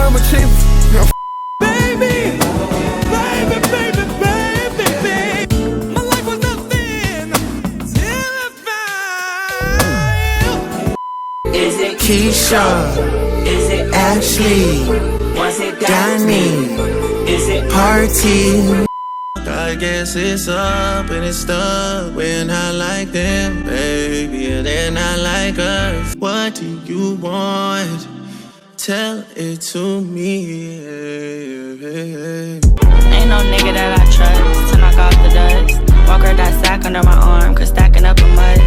I'm a chief. Baby, baby, baby, baby, baby. My life was nothing till I found you. Is it Keisha? Is it Ashley? Was it Danny? Is it Party? I guess it's up and it's stuck. We're not like them, baby, and they're not like us. What do you want? Tell it to me. Ain't no nigga that I trust to knock off the dust. Walk her that sack under my arm, cause stacking up a must.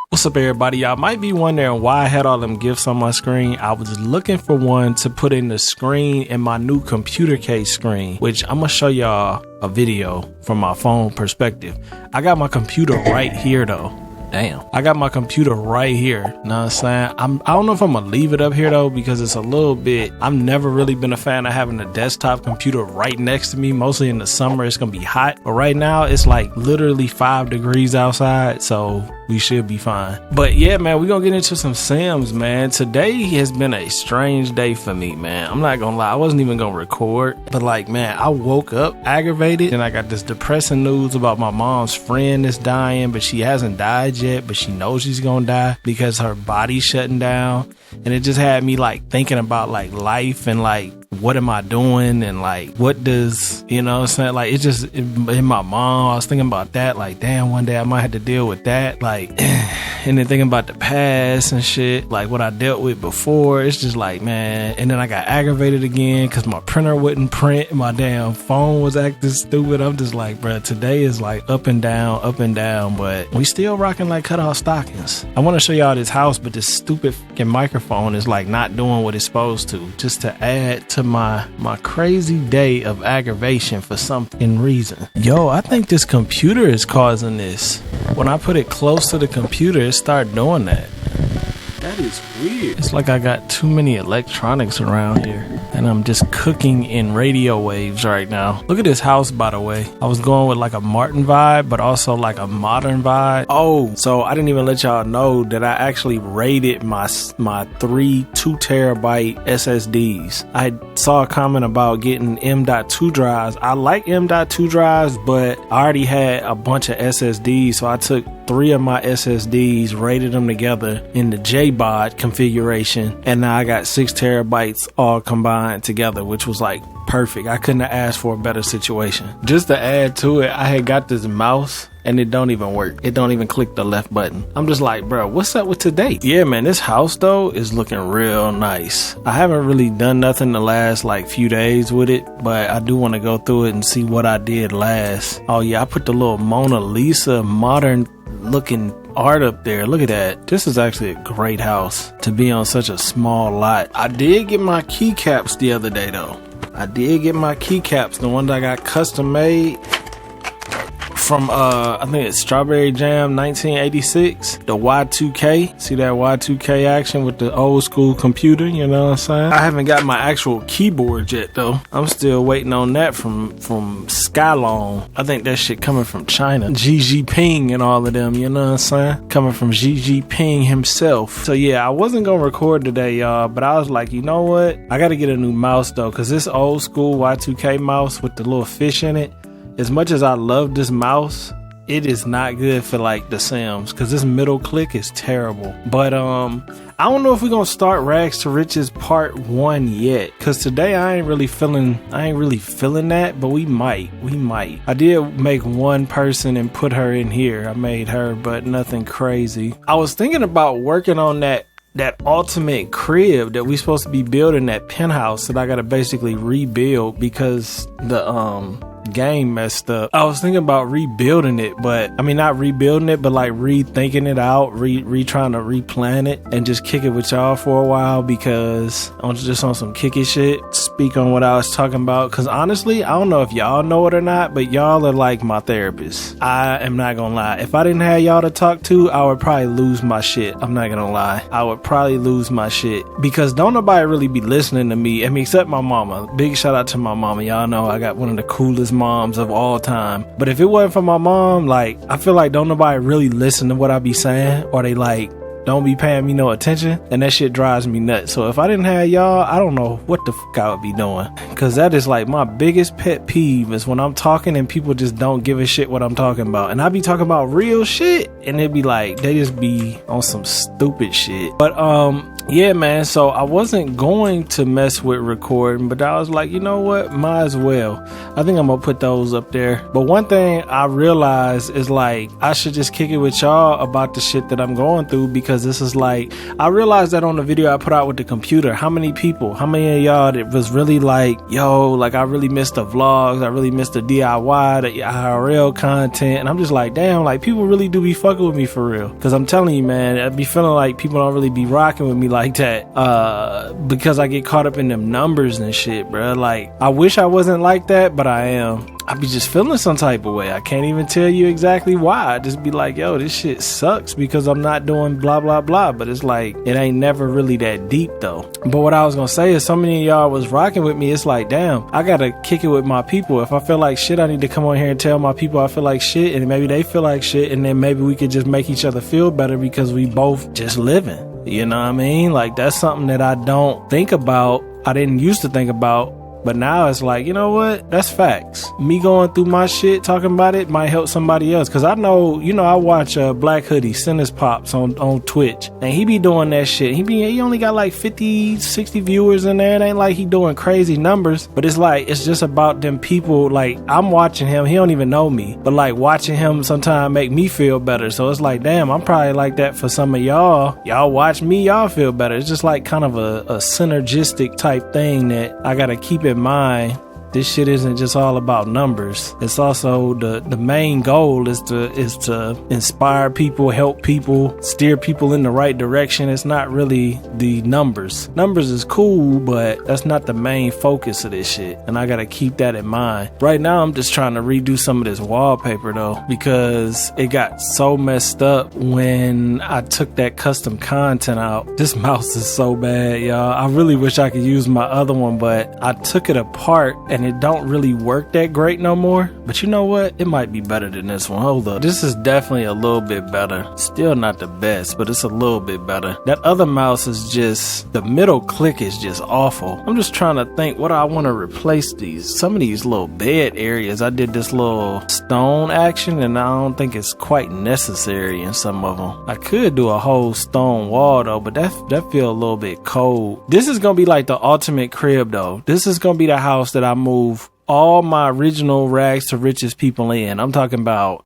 What's up, everybody? Y'all might be wondering why I had all them gifts on my screen. I was looking for one to put in the screen in my new computer case screen, which I'm gonna show y'all a video from my phone perspective. I got my computer right here though. Damn. I got my computer right here. Know what I'm saying? I don't know if I'm gonna leave it up here though, because it's a little bit, I've never really been a fan of having a desktop computer right next to me. Mostly in the summer, it's gonna be hot. But right now, it's like literally 5 degrees outside. So we should be fine. But yeah, man, we're gonna get into some Sims, man. Today has been a strange day for me, man. I'm not gonna lie, I wasn't even gonna record. But like, man, I woke up aggravated and I got this depressing news about my mom's friend that's dying, but she hasn't died yet, but she knows she's gonna die because her body's shutting down. And it just had me like thinking about like life and like, what am I doing? And like, what does, you know what I'm saying? Like, it's just in my mom, I was thinking about that. Like, damn, one day I might have to deal with that. Like, and then thinking about the past and shit, like what I dealt with before. It's just like, man. And then I got aggravated again because my printer wouldn't print. My damn phone was acting stupid. I'm just like, bro, today is like up and down, but we still rocking like cut off stockings. I want to show y'all this house, but this stupid fucking microphone is like not doing what it's supposed to. Just to add to my crazy day of aggravation for some reason. Yo, I think this computer is causing this. When I put it close to the computer, it started doing that. That is weird. It's like I got too many electronics around here and I'm just cooking in radio waves right now. Look at this house, by the way. I was going with like a Martin vibe, but also like a modern vibe. Oh, so I didn't even let y'all know that I actually rated my 3 2TB SSDs. I saw a comment about getting M.2 drives. I like M.2 drives, but I already had a bunch of SSDs, so I took 3 of my SSDs, rated them together in the JBOD configuration, and now I got 6 terabytes all combined together, which was like perfect. I couldn't have asked for a better situation. Just to add to it, I had got this mouse and it don't even work. It don't even click the left button. I'm just like, bro, what's up with today? Yeah, man, this house though is looking real nice. I haven't really done nothing the last like few days with it, but I do want to go through it and see what I did last. Oh yeah, I put the little Mona Lisa modern looking art up there. Look at that. This is actually a great house to be on such a small lot. I did get my keycaps the other day though. I did get my keycaps, the ones I got custom made from I think it's Strawberry Jam 1986, the Y2K. See that Y2K action with the old school computer, you know what I'm saying? I haven't got my actual keyboard yet though. I'm still waiting on that from Skylong. I think that shit coming from China. Xi Jinping and all of them, you know what I'm saying? Coming from Xi Jinping himself. So yeah, I wasn't gonna record today, y'all, but I was like, you know what? I gotta get a new mouse though, cause this old school Y2K mouse with the little fish in it, as much as I love this mouse, it is not good for like the Sims, because this middle click is terrible. But I don't know if we're gonna start Rags to Riches part 1 yet, because today I ain't really feeling that, but we might. I did make one person and put her in here. I made her, but nothing crazy. I was thinking about working on that ultimate crib that we supposed to be building, that penthouse that I gotta basically rebuild because the game messed up. I was thinking about rebuilding it, but I mean not rebuilding it, but like rethinking it out, trying to replan it and just kick it with y'all for a while, because I'm just on some kicky shit. Speak on what I was talking about, because honestly, I don't know if y'all know it or not, but y'all are like my therapist. I am not gonna lie. If I didn't have y'all to talk to, I would probably lose my shit. I'm not gonna lie. I would probably lose my shit, because don't nobody really be listening to me. I mean, except my mama. Big shout out to my mama. Y'all know I got one of the coolest moms of all time. But if it wasn't for my mom, like, I feel like don't nobody really listen to what I be saying, or they like don't be paying me no attention, and that shit drives me nuts. So if I didn't have y'all, I don't know what the fuck I would be doing. Cause that is like my biggest pet peeve is when I'm talking and people just don't give a shit what I'm talking about. And I be talking about real shit and it be like, they just be on some stupid shit. But yeah, man, so I wasn't going to mess with recording, but I was like, you know what, might as well. I think I'm gonna put those up there. But one thing I realized is like, I should just kick it with y'all about the shit that I'm going through, because this is like, I realized that on the video I put out with the computer, how many of y'all that was really like, yo, like I really missed the vlogs, I really missed the DIY, the IRL content, and I'm just like, damn, like people really do be fucking with me for real. Cause I'm telling you, man, I be feeling like people don't really be rocking with me like that, because I get caught up in them numbers and shit, bro. Like I wish I wasn't like that, but I am. I be just feeling some type of way. I can't even tell you exactly why. I just be like, yo, this shit sucks because I'm not doing blah blah blah. But it's like, it ain't never really that deep though. But what I was gonna say is, so many of y'all was rocking with me. It's like, damn, I gotta kick it with my people. If I feel like shit, I need to come on here and tell my people I feel like shit, and maybe they feel like shit, and then maybe we could just make each other feel better because we both just living. You know what I mean? Like that's something that I don't think about. I didn't used to think about. But now it's like, you know what? That's facts. Me going through my shit, talking about it, might help somebody else. Cause I know, you know, I watch Black Hoodie, Sinners Pops on Twitch. And he be doing that shit. He only got like 50, 60 viewers in there. It ain't like he doing crazy numbers. But it's like, it's just about them people. Like, I'm watching him. He don't even know me. But like, watching him sometimes make me feel better. So it's like, damn, I'm probably like that for some of y'all. Y'all watch me, y'all feel better. It's just like kind of a synergistic type thing that I gotta keep in mind. This shit isn't just all about numbers. It's also the main goal is to inspire people, help people, steer people in the right direction. It's not really the numbers. Numbers is cool, but that's not the main focus of this shit. And I gotta keep that in mind. Right now, I'm just trying to redo some of this wallpaper though, because it got so messed up when I took that custom content out. This mouse is so bad, y'all. I really wish I could use my other one, but I took it apart and it don't really work that great no more. But you know what? It might be better than this one. Hold up. This is definitely a little bit better. Still not the best, but it's a little bit better. That other mouse is just, the middle click is just awful. I'm just trying to think, what do I want to replace these? Some of these little bed areas, I did this little stone action and I don't think it's quite necessary in some of them. I could do a whole stone wall though, but that feel a little bit cold. This is gonna be like the ultimate crib though. This is gonna be the house that I move all my original rags to riches people in. I'm talking about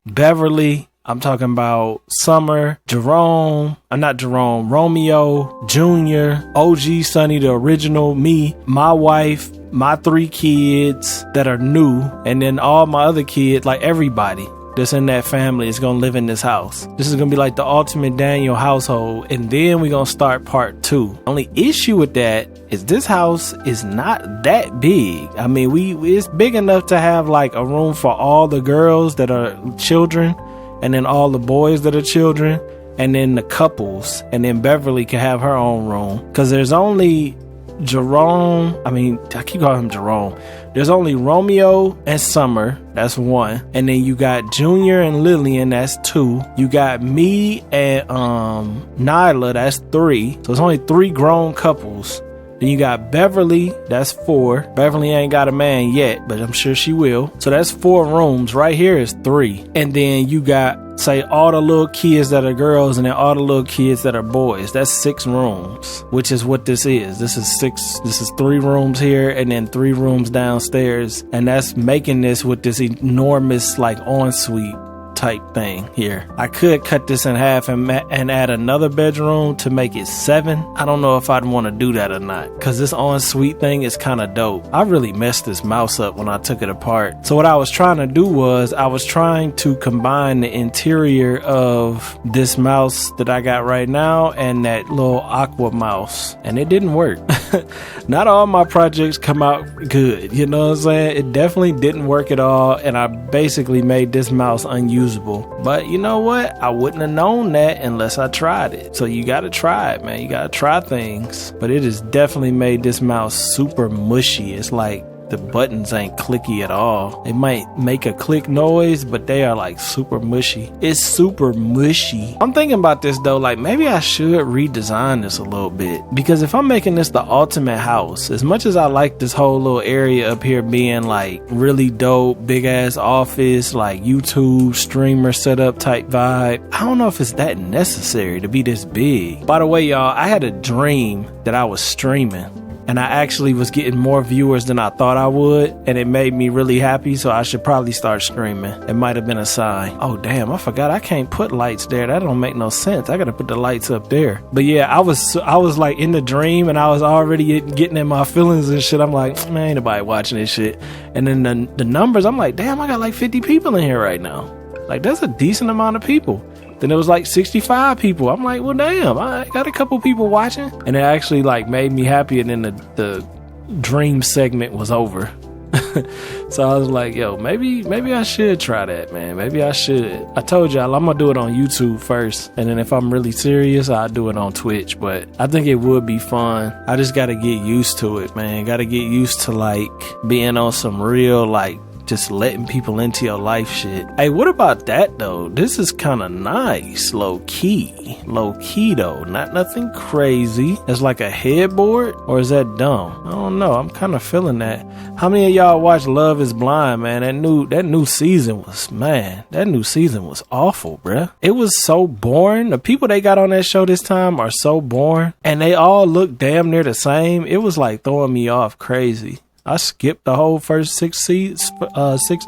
Beverly. I'm talking about Summer, Jerome, Romeo, Junior, OG Sonny, the original me, my wife, my 3 kids that are new, and then all my other kids, like everybody that's in that family is gonna live in this house. This is gonna be like the ultimate Daniel household, and then we're gonna start part 2. Only issue with that is this house is not that big. I mean, it's big enough to have like a room for all the girls that are children, and then all the boys that are children, and then the couples, and then Beverly can have her own room. Cause there's only Jerome, I keep calling him Jerome. There's only Romeo and Summer, that's 1. And then you got Junior and Lillian, that's 2. You got me and Nyla, that's 3. So it's only 3 grown couples. Then you got Beverly, that's 4. Beverly ain't got a man yet, but I'm sure she will. So that's 4 rooms. Right here is 3. And then you got, say, all the little kids that are girls and then all the little kids that are boys. That's 6 rooms, which is what this is. This is 6. This is 3 rooms here and then 3 rooms downstairs. And that's making this with this enormous like ensuite type thing here. I could cut this in half and add another bedroom to make it 7. I don't know if I'd want to do that or not, because this ensuite thing is kind of dope. I really messed this mouse up when I took it apart. So what I was trying to do was I was trying to combine the interior of this mouse that I got right now and that little aqua mouse, and it didn't work. Not all my projects come out good, you know what I'm saying? It definitely didn't work at all, and I basically made this mouse unusable. But you know what? I wouldn't have known that unless I tried it. So you gotta try it, man. You gotta try things. But it has definitely made this mouse super mushy. It's like the buttons ain't clicky at all. They might make a click noise, but they are like super mushy. It's super mushy. I'm thinking about this though, like maybe I should redesign this a little bit, because if I'm making this the ultimate house, as much as I like this whole little area up here being like really dope, big ass office, like YouTube streamer setup type vibe, I don't know if it's that necessary to be this big. By the way, y'all, I had a dream that I was streaming and I actually was getting more viewers than I thought I would, and it made me really happy, so I should probably start streaming. It might have been a sign. Oh damn, I forgot I can't put lights there. That don't make no sense. I gotta put the lights up there. But yeah, I was like in the dream and I was already getting in my feelings and shit. I'm like, man, ain't nobody watching this shit. And then the numbers, I'm like, damn, I got like 50 people in here right now. Like that's a decent amount of people. Then it was like 65 people. I'm like, well, damn, I got a couple people watching. And it actually like made me happy. And then the dream segment was over. So I was like, yo, maybe I should try that, man. Maybe I should. I told y'all I'm gonna do it on YouTube first. And then if I'm really serious, I'll do it on Twitch. But I think it would be fun. I just gotta get used to it, man. Gotta get used to like being on some real like just letting people into your life shit. Hey, what about that though? This is kind of nice. Low key though, not nothing crazy. It's like a headboard, or is that dumb? I don't know. I'm kind of feeling that. How many of y'all watch Love Is Blind, man? That new season was awful, bruh. It was so boring. The people they got on that show this time are so boring, and they all look damn near the same. It was like throwing me off crazy. I skipped the whole first 6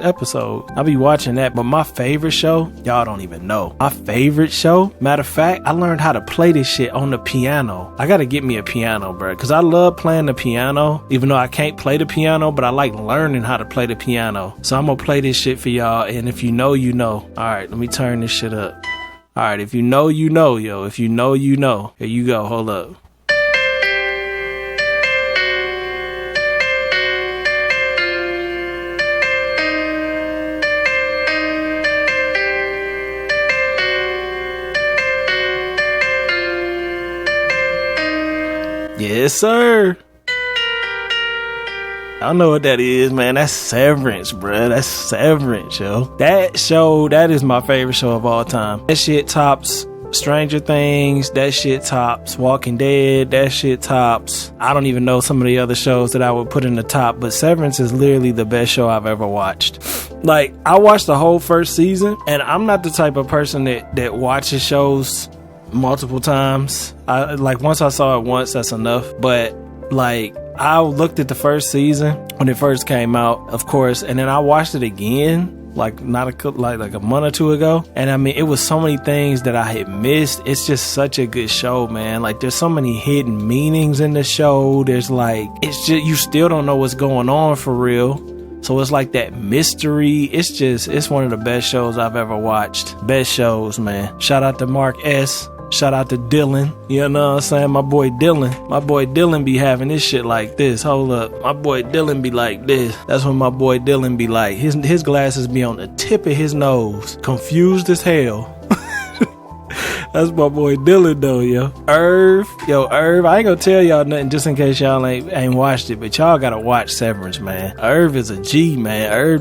episodes. I'll be watching that, but my favorite show, y'all don't even know. My favorite show, matter of fact, I learned how to play this shit on the piano. I gotta get me a piano, bro, because I love playing the piano, even though I can't play the piano, but I like learning how to play the piano. So I'm gonna play this shit for y'all, and if you know, you know. All right, let me turn this shit up. All right, if you know, you know, yo. If you know, you know. Here you go, hold up. Yes, sir. I know what that is, man. That's Severance, bruh. That's Severance, yo. That is my favorite show of all time. That shit tops Stranger Things. That shit tops Walking Dead. That shit tops, I don't even know some of the other shows that I would put in the top, but Severance is literally the best show I've ever watched. Like, I watched the whole first season, and I'm not the type of person that watches shows multiple times. Like once I saw it once, that's enough. But like I looked at the first season when it first came out, of course, and then I watched it again like a month or two ago, and I mean it was so many things that I had missed. It's just such a good show, man. Like there's so many hidden meanings in the show. There's like, it's just, you still don't know what's going on for real. So it's like that mystery. It's one of the best shows I've ever watched. Best shows, man. Shout out to Mark S. Shout out to Dylan. You know what I'm saying? My boy Dylan be having this shit like this. Hold up. My boy Dylan be like this. That's when my boy Dylan be like, his glasses be on the tip of his nose. Confused as hell. That's my boy Dylan though, yo. Irv, I ain't gonna tell y'all nothing just in case y'all ain't watched it, but y'all gotta watch Severance, man. Irv is a G, man. Irv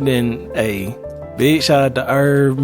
big shout out to Irv.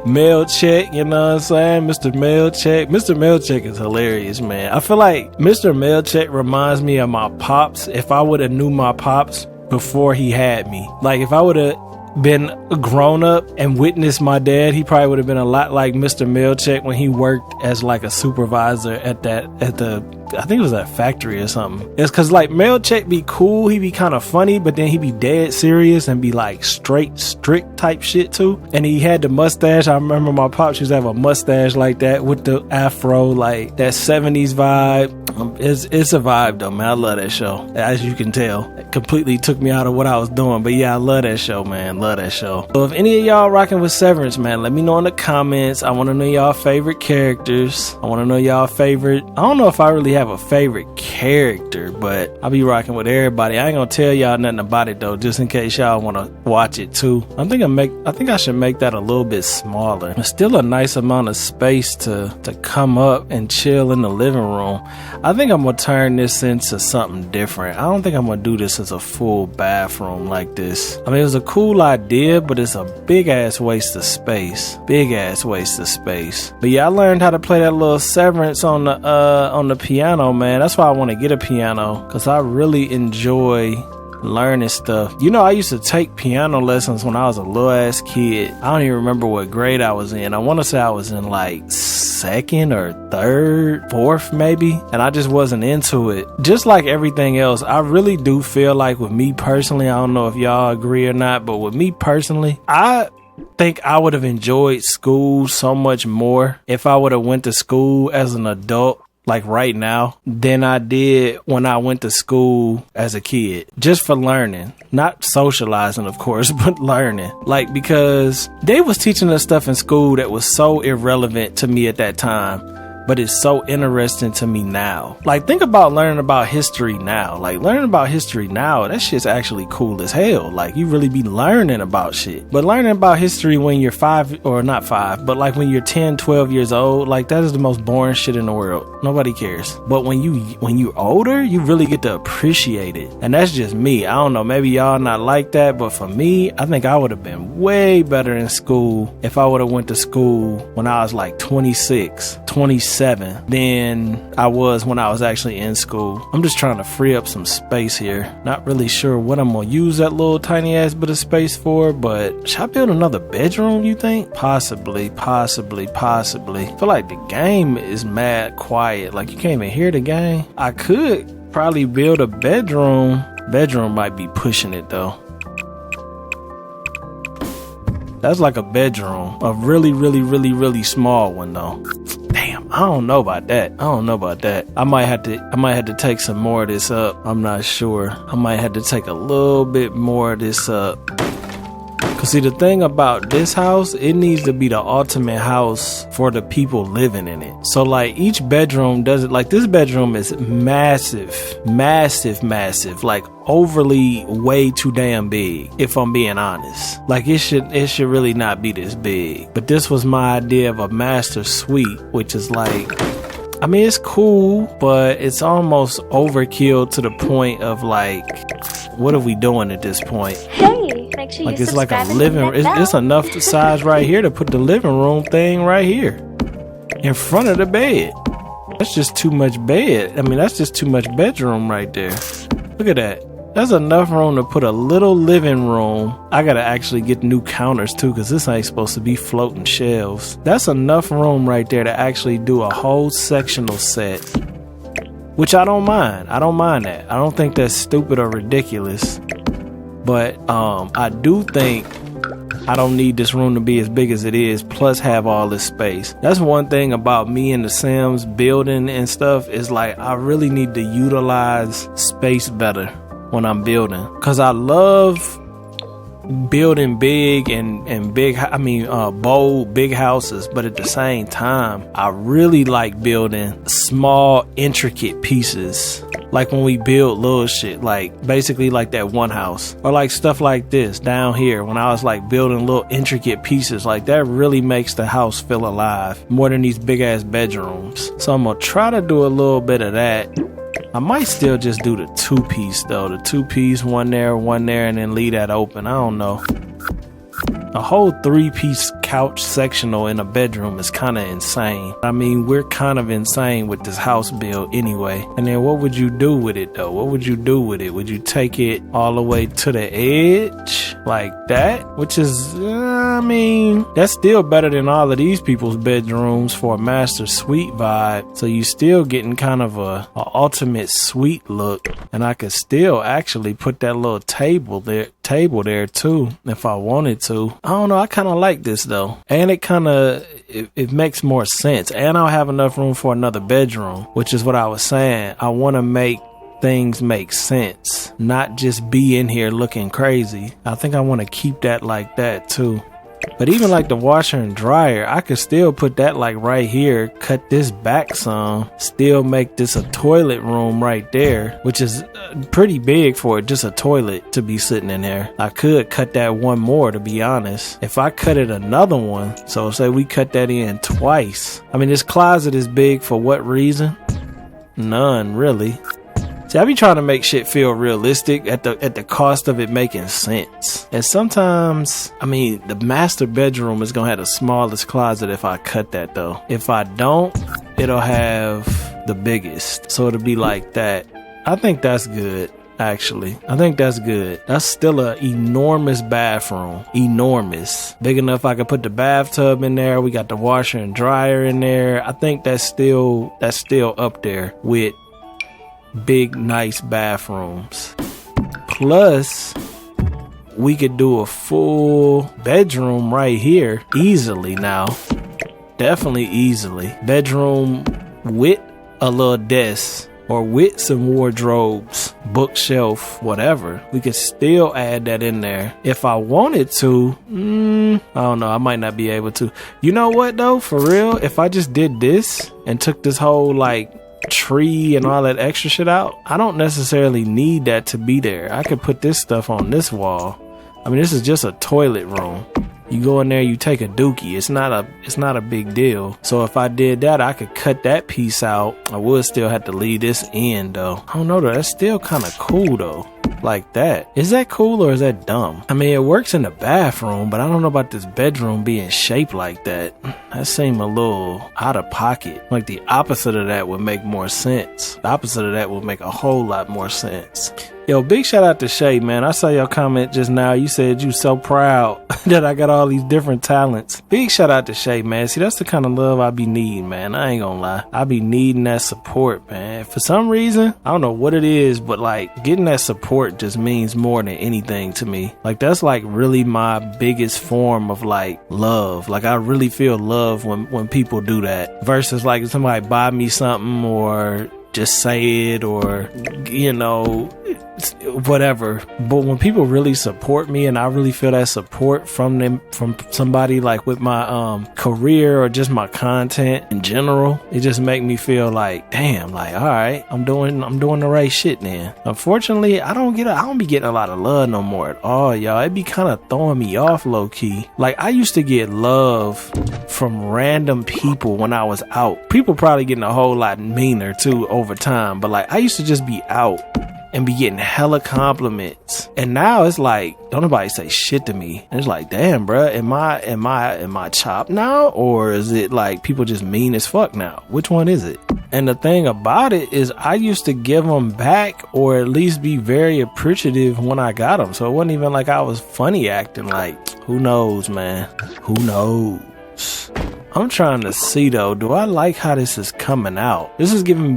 Mailcheck, you know what I'm saying? Mr. Mailcheck. Mr. Mailcheck is hilarious, man. I feel like Mr. Mailcheck reminds me of my pops. If I would have knew my pops before he had me. Like if I would have been grown up and witnessed my dad, he probably would have been a lot like Mr. Mailcheck when he worked as like a supervisor at the I think it was that factory or something. It's cause like Mailcheck be cool, he be kind of funny, but then he be dead serious and be like strict type shit too. And he had the mustache. I remember my pops used to have a mustache like that with the afro, like that 70s vibe. It's a vibe though, man. I love that show. As you can tell, it completely took me out of what I was doing. But yeah, I love that show, man. Love that show. So if any of y'all rocking with Severance, man, let me know in the comments. I want to know y'all favorite characters. I want to know y'all favorite. I don't know if I really have have a favorite character, but I'll be rocking with everybody. I ain't gonna tell y'all nothing about it though, just in case y'all wanna watch it too. I think I should make that a little bit smaller. It's still a nice amount of space to come up and chill in the living room. I think I'm gonna turn this into something different. I don't think I'm gonna do this as a full bathroom like this. I mean, it was a cool idea, but it's a big ass waste of space. Big ass waste of space. But yeah, I learned how to play that little Severance on the piano, man. That's why I want to get a piano, because I really enjoy learning stuff. You know, I used to take piano lessons when I was a little ass kid. I don't even remember what grade I was in. I want to say I was in like 2nd or 3rd, 4th maybe, and I just wasn't into it. Just like everything else, I really do feel like with me personally, I don't know if y'all agree or not, but with me personally, I think I would have enjoyed school so much more if I would have went to school as an adult, like right now, than I did when I went to school as a kid, just for learning, not socializing, of course, but learning. Like, because they was teaching us stuff in school that was so irrelevant to me at that time, but it's so interesting to me now. Like, think about learning about history now. Like, learning about history now, that shit's actually cool as hell. Like, you really be learning about shit. But learning about history when you're 5, or not 5, but like when you're 10, 12 years old, like, that is the most boring shit in the world. Nobody cares. But when you're older, you really get to appreciate it. And that's just me. I don't know, maybe y'all not like that, but for me, I think I would have been way better in school if I would have went to school when I was like 26, 27 than I was when I was actually in school. I'm just trying to free up some space here. Not really sure what I'm gonna use that little tiny ass bit of space for, but should I build another bedroom, you think? Possibly. I feel like the game is mad quiet. Like, you can't even hear the game. I could probably build a bedroom. Bedroom might be pushing it though. That's like a bedroom. A really small one though. Damn, I don't know about that. I might have to take some more of this up. I'm not sure. I might have to take a little bit more of this up. Cause see, the thing about this house, it needs to be the ultimate house for the people living in it. So like, each bedroom doesn't, like, this bedroom is massive, like overly way too damn big, if I'm being honest. Like, it should really not be this big. But this was my idea of a master suite, which is like, I mean, it's cool, but it's almost overkill to the point of like, what are we doing at this point? Hey, make sure like, you it's like a subscribe and living hit that it's bell. enough to size right here to put the living room thing right here in front of the bed. That's just too much bed. I mean, that's just too much bedroom right there. Look at that. That's enough room to put a little living room. I gotta actually get new counters too, because this ain't supposed to be floating shelves. That's enough room right there to actually do a whole sectional set, which I don't mind. I don't mind that. I don't think that's stupid or ridiculous. But I do think I don't need this room to be as big as it is, plus have all this space. That's one thing about me and the Sims building and stuff, is like, I really need to utilize space better when I'm building, because I love building big and big, bold, big houses, but at the same time, I really like building small, intricate pieces. Like when we build little shit, like basically like that one house, or like stuff like this down here, when I was like building little intricate pieces, like that really makes the house feel alive more than these big ass bedrooms. So I'm gonna try to do a little bit of that. I might still just do the 2-piece though, the 2-piece, one there, and then leave that open. I don't know. A whole 3-piece couch sectional in a bedroom is kind of insane. I mean, we're kind of insane with this house build anyway. And then what would you do with it though? What would you do with it? Would you take it all the way to the edge like that? Which is, I mean, that's still better than all of these people's bedrooms for a master suite vibe. So you still getting kind of a ultimate suite look. And I could still actually put that little table there too, if I wanted to. I don't know, I kind of like this though. And it makes more sense. And I'll have enough room for another bedroom, which is what I was saying. I want to make things make sense, not just be in here looking crazy. I think I want to keep that like that too. But even like the washer and dryer, I could still put that like right here, cut this back some, still make this a toilet room right there, which is pretty big for it, just a toilet to be sitting in there. I could cut that one more, to be honest. If I cut it another one, so say we cut that in twice. I mean, this closet is big for what reason? None, really. See, I be trying to make shit feel realistic at the cost of it making sense. And sometimes, I mean, the master bedroom is gonna have the smallest closet if I cut that though. If I don't, it'll have the biggest. So it'll be like that. I think that's good, actually. I think that's good. That's still an enormous bathroom. Enormous. Big enough I could put the bathtub in there. We got the washer and dryer in there. I think that's still up there with big nice bathrooms. Plus we could do a full bedroom right here easily now. Definitely easily. Bedroom with a little desk or with some wardrobes, bookshelf, whatever. We could still add that in there. If I wanted to, I don't know, I might not be able to. You know what though, for real, if I just did this and took this whole like tree and all that extra shit out, I don't necessarily need that to be there. I could put this stuff on this wall. I mean, this is just a toilet room. You go in there, you take a dookie. It's not a big deal. So if I did that, I could cut that piece out. I would still have to leave this in though. I don't know though, that's still kind of cool though. Like that. Is that cool or is that dumb? I mean, it works in the bathroom, but I don't know about this bedroom being shaped like that. That seemed a little out of pocket. Like the opposite of that would make more sense. The opposite of that would make a whole lot more sense. Yo, big shout out to Shay, man. I saw your comment just now. You said you so proud that I got all these different talents. Big shout out to Shay, man. See, that's the kind of love I be needing, man. I ain't gonna lie. I be needing that support, man. For some reason, I don't know what it is, but like getting that support just means more than anything to me. Like that's like really my biggest form of like love. Like I really feel love when people do that versus like somebody buy me something or just say it or, you know, whatever. But when people really support me and I really feel that support from them, from somebody like with my career or just my content in general, it just make me feel like, damn, like, all right, I'm doing the right shit then. Unfortunately, I don't be getting a lot of love no more at all, y'all. It be kind of throwing me off low key. Like I used to get love from random people when I was out. People probably getting a whole lot meaner too over time, but like I used to just be out and be getting hella compliments, and now it's like don't nobody say shit to me. And it's like, damn, bruh, am I chopped now, or is it like people just mean as fuck now? Which one is it? And the thing about it is I used to give them back or at least be very appreciative when I got them, so it wasn't even like I was funny acting. Like, who knows, man? Who knows? I'm trying to see though, do I like how this is coming out? This is giving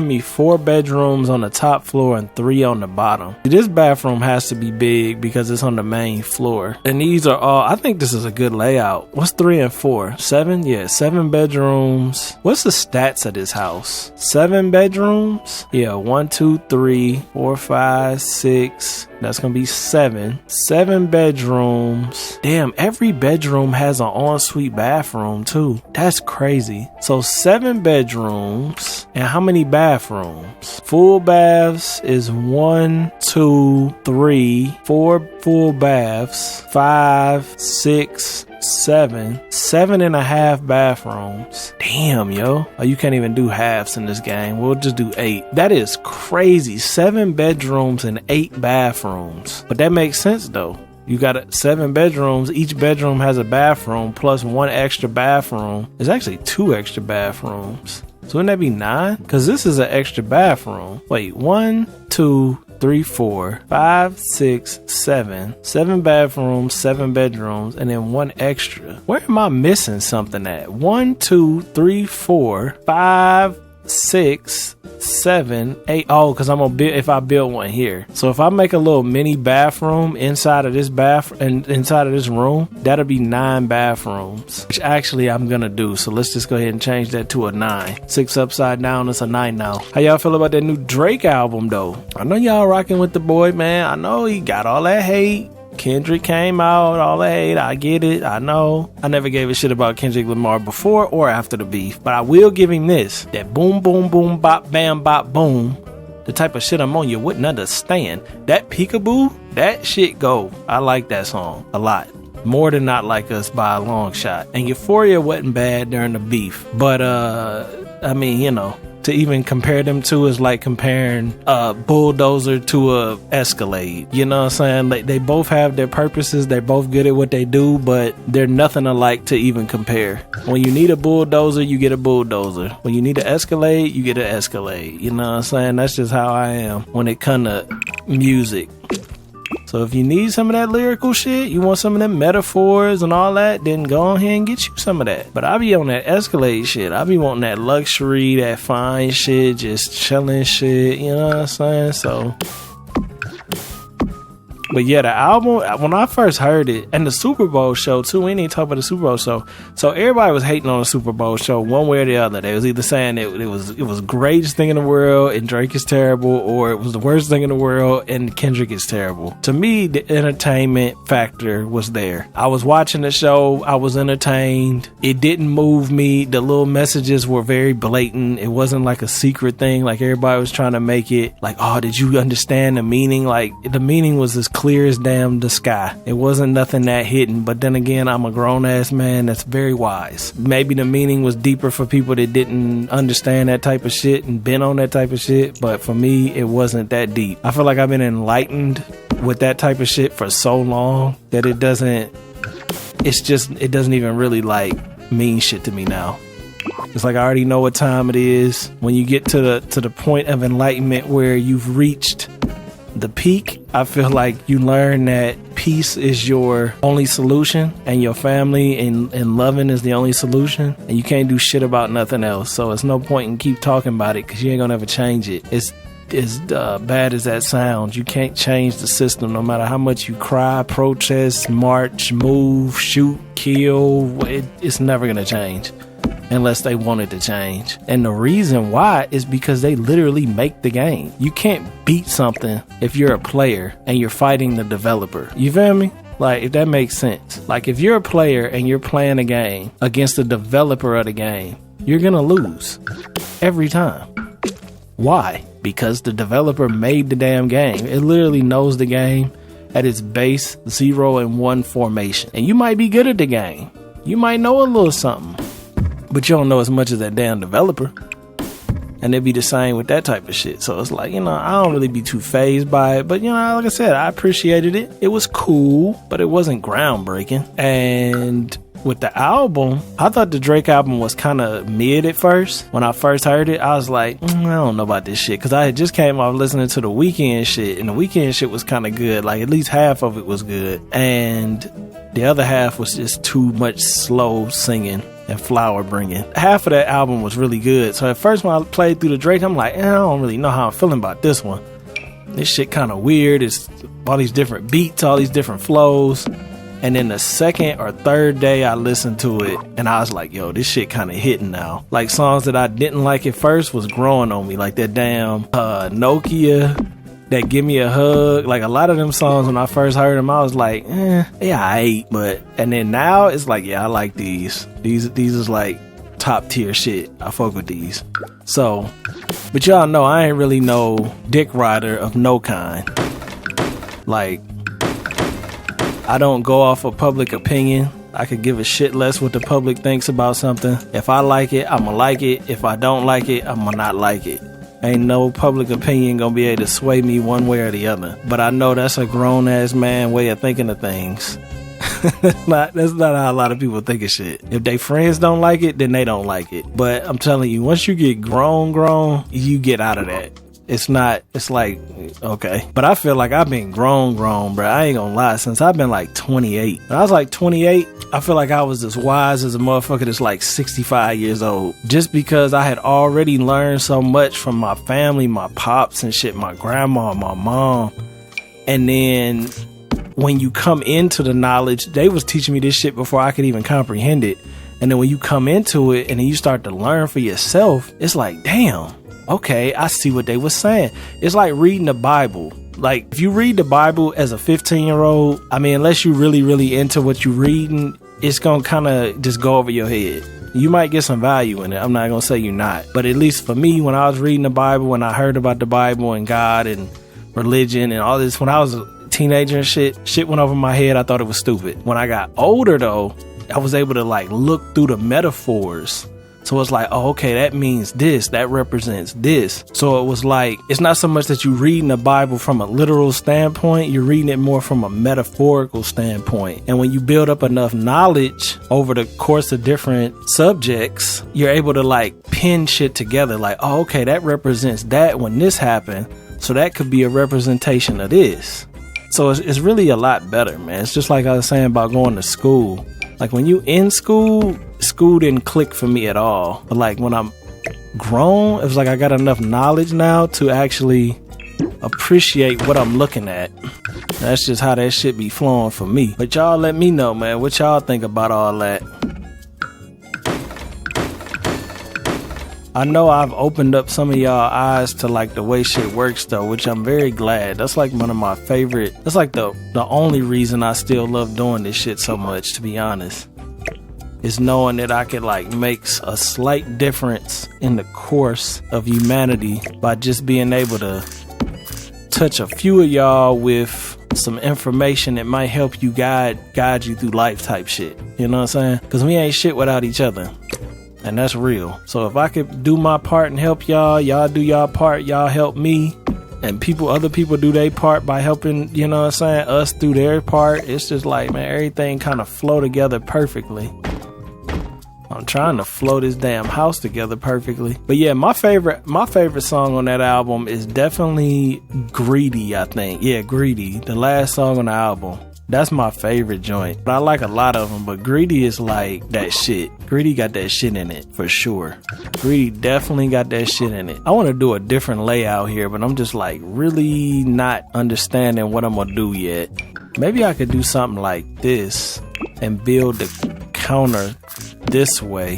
me 4 bedrooms on the top floor and 3 on the bottom. This bathroom has to be big because it's on the main floor. And these are all, I think this is a good layout. What's 3 and 4? 7? Yeah, 7 bedrooms. What's the stats of this house? 7 bedrooms? Yeah, 1, 2, 3, 4, 5, 6. That's gonna be 7. 7 bedrooms. Damn, every bedroom has an ensuite bathroom too. That's crazy. So 7 bedrooms. And how many bathrooms? Full baths is 1, 2, 3, 4 full baths, 5, 6, 7. 7.5 bathrooms. Damn, yo. Oh, you can't even do halves in this game. We'll just do 8. That is crazy. 7 bedrooms and 8 bathrooms. But that makes sense though. You got 7 bedrooms. Each bedroom has a bathroom plus 1 extra bathroom. There's actually 2 extra bathrooms. So wouldn't that be 9? Because this is an extra bathroom. Wait, 1, 2, 3, 4, 5, 6, 7. 7 bathrooms, 7 bedrooms, and then 1 extra. Where am I missing something at? 1, 2, 3, 4, 5, 6, 7, 8. Oh, because I'm gonna build, if I build one here. So if I make a little mini bathroom inside of this inside of this room, that'll be 9 bathrooms, which actually I'm gonna do. So let's just go ahead and change that to a 9. 6 upside down, it's a 9 now. How y'all feel about that new Drake album though? I know y'all rocking with the boy, man. I know he got all that hate. Kendrick came out, all the hate, I get it, I know. I never gave a shit about Kendrick Lamar before or after the beef, but I will give him this. That boom, boom, boom, bop, bam, bop, boom. The type of shit I'm on you wouldn't understand. That peekaboo, that shit go. I like that song a lot. More than Not Like Us by a long shot. And Euphoria wasn't bad during the beef. But, I mean, you know, to even compare them two is like comparing a Bulldozer to a Escalade. You know what I'm saying? They both have their purposes. They're both good at what they do, but they're nothing alike to even compare. When you need a Bulldozer, you get a Bulldozer. When you need an Escalade, you get an Escalade. You know what I'm saying? That's just how I am when it comes to music. So if you need some of that lyrical shit, you want some of them metaphors and all that, then go on here and get you some of that. But I be on that Escalade shit. I be wanting that luxury, that fine shit, just chilling shit, you know what I'm saying? So, but yeah, the album, when I first heard it, and the Super Bowl show too, we didn't even talk about the Super Bowl show. So everybody was hating on the Super Bowl show one way or the other. They was either saying it was greatest thing in the world and Drake is terrible, or it was the worst thing in the world and Kendrick is terrible. To me, the entertainment factor was there. I was watching the show, I was entertained. It didn't move me. The little messages were very blatant. It wasn't like a secret thing, like everybody was trying to make it like, oh, did you understand the meaning? Like, the meaning was as clear as damn the sky. It wasn't nothing that hidden. But then again, I'm a grown-ass man that's very wise. Maybe the meaning was deeper for people that didn't understand that type of shit and been on that type of shit, but for me, it wasn't that deep. I feel like I've been enlightened with that type of shit for so long that it doesn't even really like mean shit to me now. It's like I already know what time it is. When you get to the point of enlightenment where you've reached the peak, I feel like you learn that peace is your only solution, and your family and loving is the only solution, and you can't do shit about nothing else. So it's no point in keep talking about it because you ain't gonna ever change it. It's as bad as that sounds. You can't change the system no matter how much you cry, protest, march, move, shoot, kill. It's never gonna change unless they want it to change. And the reason why is because they literally make the game. You can't beat something if you're a player and you're fighting the developer. You feel me? Like, if that makes sense. Like, if you're a player and you're playing a game against the developer of the game, you're gonna lose every time. Why? Because the developer made the damn game. It literally knows the game at its base 0 and 1 formation. And you might be good at the game. You might know a little something, but you don't know as much as that damn developer. And it'd be the same with that type of shit. So it's like, you know, I don't really be too fazed by it. But, you know, like I said, I appreciated it. It was cool, but it wasn't groundbreaking. And with the album, I thought the Drake album was kind of mid at first. When I first heard it, I was like, I don't know about this shit. Because I had just came off listening to the Weeknd shit. And the Weeknd shit was kind of good. Like, at least half of it was good. And the other half was just too much slow singing and flower bringing. Half of that album was really good. So at first when I played through the Drake, I'm like, I don't really know how I'm feeling about this one. This shit kind of weird. It's all these different beats, all these different flows. And then the second or third day I listened to it, and I was like, yo, this shit kind of hitting now. Like, songs that I didn't like at first was growing on me. Like that damn Nokia, that Give Me a Hug. Like, a lot of them songs, when I first heard them, I was like, yeah, I ate. But, and then now it's like, yeah, I like these. These is like top tier shit. I fuck with these. So, but y'all know I ain't really no dick rider of no kind. Like, I don't go off of public opinion. I could give a shit less what the public thinks about something. If I like it, I'ma like it. If I don't like it, I'ma not like it. Ain't no public opinion gonna be able to sway me one way or the other. But I know that's a grown-ass man way of thinking of things. That's not how a lot of people think of shit. If they friends don't like it, then they don't like it. But I'm telling you, once you get grown, you get out of that. It's like, okay. But I feel like I've been grown, bro. I ain't gonna lie. Since I've been like 28. When I was like 28, I feel like I was as wise as a motherfucker that's like 65 years old. Just because I had already learned so much from my family, my pops and shit, my grandma, my mom. And then when you come into the knowledge, they was teaching me this shit before I could even comprehend it. And then when you come into it and then you start to learn for yourself, it's like, damn. Okay, I see what they were saying. It's like reading the Bible. Like, if you read the Bible as a 15-year-old, I mean, unless you really into what you're reading, it's gonna kind of just go over your head. You might get some value in it. I'm not gonna say you're not. But at least for me, when I was reading the Bible, when I heard about the Bible and God and religion and all this, when I was a teenager and shit went over my head. I thought it was stupid. When I got older though, I was able to like look through the metaphors. So it's like, oh, okay, that means this, that represents this. So it was like, it's not so much that you reading the Bible from a literal standpoint, you're reading it more from a metaphorical standpoint. And when you build up enough knowledge over the course of different subjects, you're able to like pin shit together. Like, oh, okay, that represents that when this happened. So that could be a representation of this. So it's really a lot better, man. It's just like I was saying about going to school. Like when you in school didn't click for me at all. But like when I'm grown, it was like I got enough knowledge now to actually appreciate what I'm looking at. That's just how that shit be flowing for me. But y'all let me know, man, what y'all think about all that. I know I've opened up some of y'all eyes to like the way shit works though, which I'm very glad. That's like one of my favorite. That's like the only reason I still love doing this shit so much, to be honest, is knowing that I could like make a slight difference in the course of humanity by just being able to touch a few of y'all with some information that might help you guide you through life type shit. You know what I'm saying? Because we ain't shit without each other. And that's real. So if I could do my part and help y'all do y'all part, y'all help me, and other people do their part by helping, you know what I'm saying, us do their part. It's just like, man, everything kind of flow together perfectly. I'm trying to flow this damn house together perfectly. But yeah, my favorite song on that album is definitely Greedy, I think. Yeah, Greedy, the last song on the album. That's my favorite joint. But I like a lot of them, but Greedy is like that shit. Greedy got that shit in it, for sure. Greedy definitely got that shit in it. I want to do a different layout here, but I'm just like really not understanding what I'm gonna do yet. Maybe I could do something like this and build the counter this way,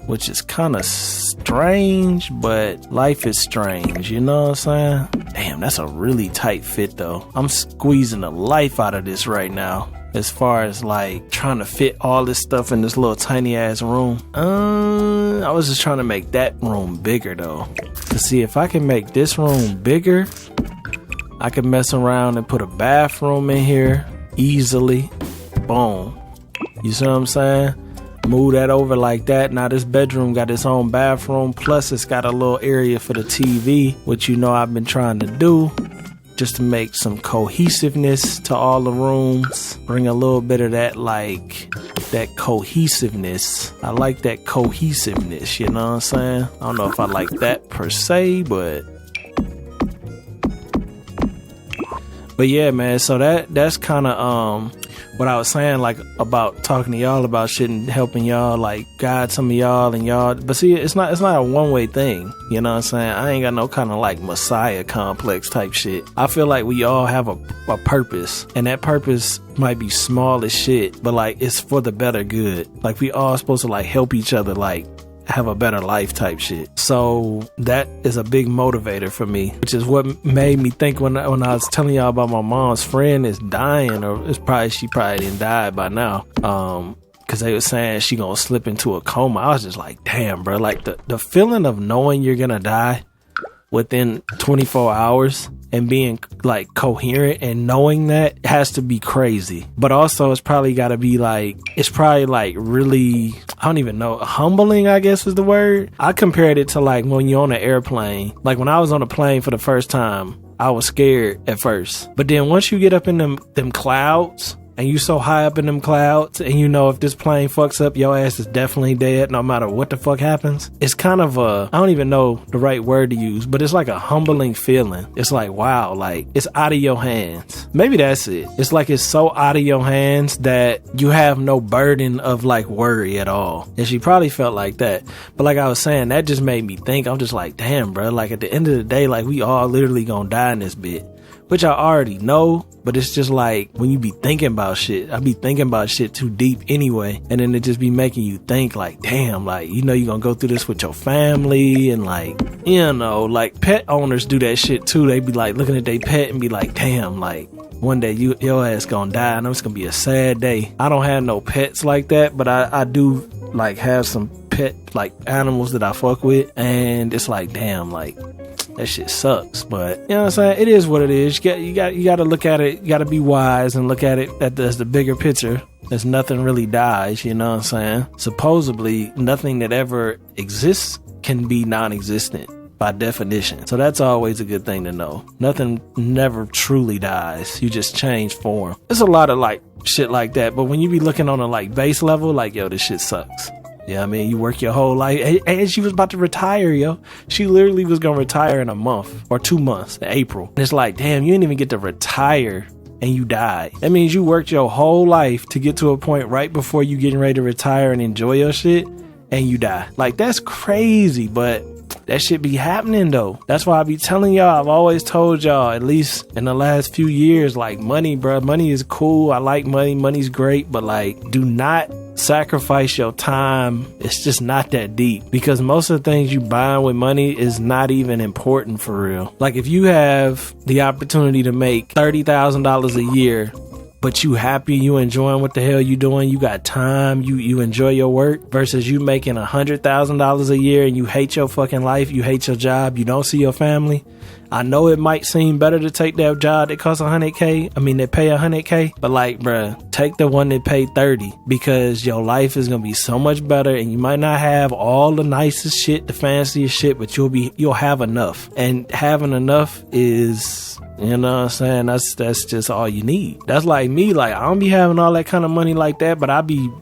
which is kind of strange, but life is strange, you know what I'm saying? Damn, that's a really tight fit though. I'm squeezing the life out of this right now, as far as like trying to fit all this stuff in this little tiny ass room. I was just trying to make that room bigger though, to see if I can make this room bigger. I can mess around and put a bathroom in here easily. Boom. You see what I'm saying? Move that over like that. Now this bedroom got its own bathroom, plus it's got a little area for the TV, which you know I've been trying to do just to make some cohesiveness to all the rooms. Bring a little bit of that, like that cohesiveness. I like that cohesiveness, you know what I'm saying? I don't know if I like that per se, but yeah, man, so that's kind of what I was saying, like about talking to y'all about shit and helping y'all like guide some of y'all and y'all. But see, it's not a one-way thing, you know what I'm saying? I ain't got no kind of like messiah complex type shit. I feel like we all have a purpose, and that purpose might be small as shit, but like it's for the better good. Like we all supposed to like help each other, like have a better life type shit. So that is a big motivator for me, which is what made me think when I was telling y'all about my mom's friend is dying, or she probably didn't die by now, because they were saying she gonna slip into a coma. I was just like, damn, bro, like the feeling of knowing you're gonna die within 24 hours and being like coherent and knowing that has to be crazy. But also it's probably gotta be like, it's probably like really, I don't even know, humbling, I guess is the word. I compared it to like when you're on an airplane. Like when I was on a plane for the first time, I was scared at first. But then once you get up in them clouds, and you so high up in them clouds, and you know if this plane fucks up, your ass is definitely dead no matter what the fuck happens. It's kind of I don't even know the right word to use, but it's like a humbling feeling. It's like, wow, like it's out of your hands. Maybe that's it. It's like it's so out of your hands that you have no burden of like worry at all. And she probably felt like that. But like I was saying, that just made me think. I'm just like, damn, bro, like at the end of the day, like we all literally gonna die in this bit. which I already know, but it's just like when you be thinking about shit, I be thinking about shit too deep anyway, and then it just be making you think like, damn, like, you know, you gonna go through this with your family, and like, you know, like pet owners do that shit too. They be like looking at their pet and be like, damn, like one day your ass gonna die, and it's gonna be a sad day. I don't have no pets like that, but I do like have some pet like animals that I fuck with, and it's like, damn, like that shit sucks. But you know what I'm saying, it is what it is. You got to look at it, you got to be wise and look at it as the bigger picture. There's nothing really dies, you know what I'm saying? Supposedly nothing that ever exists can be non-existent by definition. So that's always a good thing to know. Nothing never truly dies. You just change form. There's a lot of like shit like that, but when you be looking on a like base level, like, yo, this shit sucks. Yeah, I mean, you work your whole life, and she was about to retire, yo. She literally was gonna retire in a month or 2 months, in April. And it's like, damn, you didn't even get to retire and you died. That means you worked your whole life to get to a point right before you getting ready to retire and enjoy your shit, and you die. Like, that's crazy, but that shit be happening though. That's why I be telling y'all, I've always told y'all, at least in the last few years, like, money, bruh, money is cool. I like money. Money's great, but like, do not sacrifice your time. It's just not that deep, because most of the things you buy with money is not even important for real. Like, if you have the opportunity to make $30,000 a year, but you happy, you enjoying what the hell you doing, you got time, you enjoy your work, versus you making $100,000 a year and you hate your fucking life, you hate your job, you don't see your family. I know it might seem better to take that job that costs $100K. I mean, they pay $100K, but like, bruh, take the one that paid $30, because your life is gonna be so much better, and you might not have all the nicest shit, the fanciest shit, but you'll have enough. And having enough is, you know what I'm saying, that's just all you need. That's like me. Like, I don't be having all that kind of money like that, but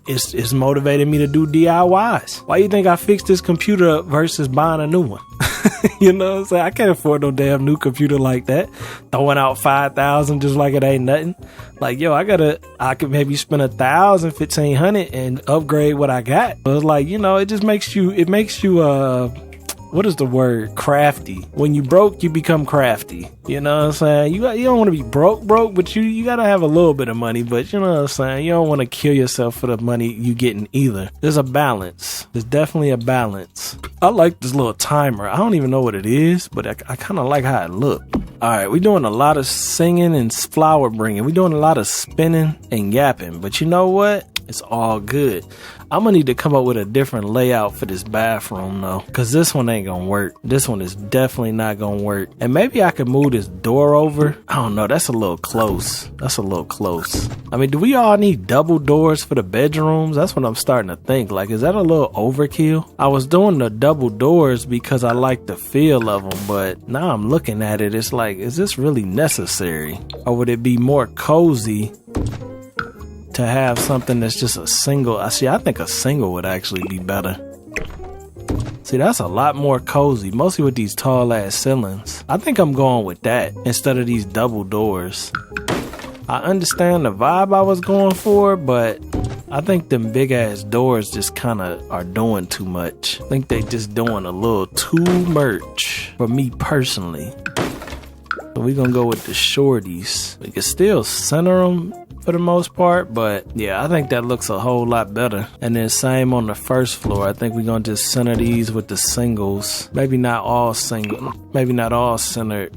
it's motivated me to do DIYs. Why you think I fixed this computer up versus buying a new one? You know what I'm saying? I can't afford no damn new computer like that. Throwing out $5,000 just like it ain't nothing. Like, yo, I could maybe spend $1,000, $1,500 and upgrade what I got. But it's like, you know, it just makes you, what is the word? Crafty. When you broke, you become crafty. You know what I'm saying? You don't want to be broke, but you got to have a little bit of money. But you know what I'm saying? You don't want to kill yourself for the money you getting either. There's a balance. There's definitely a balance. I like this little timer. I don't even know what it is, but I kind of like how it look. All right, we're doing a lot of singing and flower bringing. We're doing a lot of spinning and yapping. But you know what? It's all good. I'm gonna need to come up with a different layout for this bathroom though, cause this one ain't gonna work. This one is definitely not gonna work. And maybe I could move this door over. I don't know, that's a little close. I mean, do we all need double doors for the bedrooms? That's what I'm starting to think. Like, is that a little overkill? I was doing the double doors because I like the feel of them, but now I'm looking at it, it's like, is this really necessary? Or would it be more cozy to have something that's just a single? I think a single would actually be better. See, that's a lot more cozy, mostly with these tall ass ceilings. I think I'm going with that instead of these double doors. I understand the vibe I was going for, but I think them big ass doors just kind of are doing too much. I think they just doing a little too much for me personally. So we're gonna go with the shorties. We can still center them for the most part, but yeah, I think that looks a whole lot better. And then same on the first floor. I think we're gonna just center these with the singles. Maybe not all centered,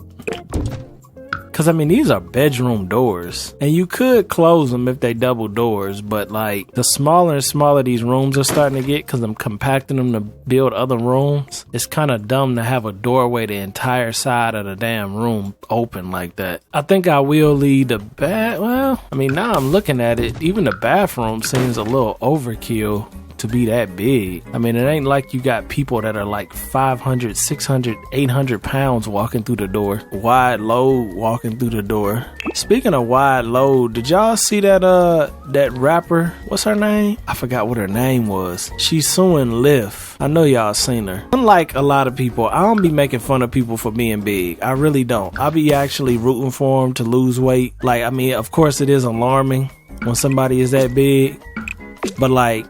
because I mean, these are bedroom doors, and you could close them if they double doors, but like, the smaller and smaller these rooms are starting to get, because I'm compacting them to build other rooms, it's kind of dumb to have a doorway the entire side of the damn room open like that. I think I will leave the well, I mean, now I'm looking at it, even the bathroom seems a little overkill to be that big. I mean, it ain't like you got people that are like 500, 600, 800 pounds walking through the door. Wide load walking through the door. Speaking of wide load, did y'all see that rapper? What's her name? I forgot what her name was. She's suing Lyft. I know y'all seen her. Unlike a lot of people, I don't be making fun of people for being big. I really don't. I be actually rooting for them to lose weight. Like, I mean, of course it is alarming when somebody is that big, but like,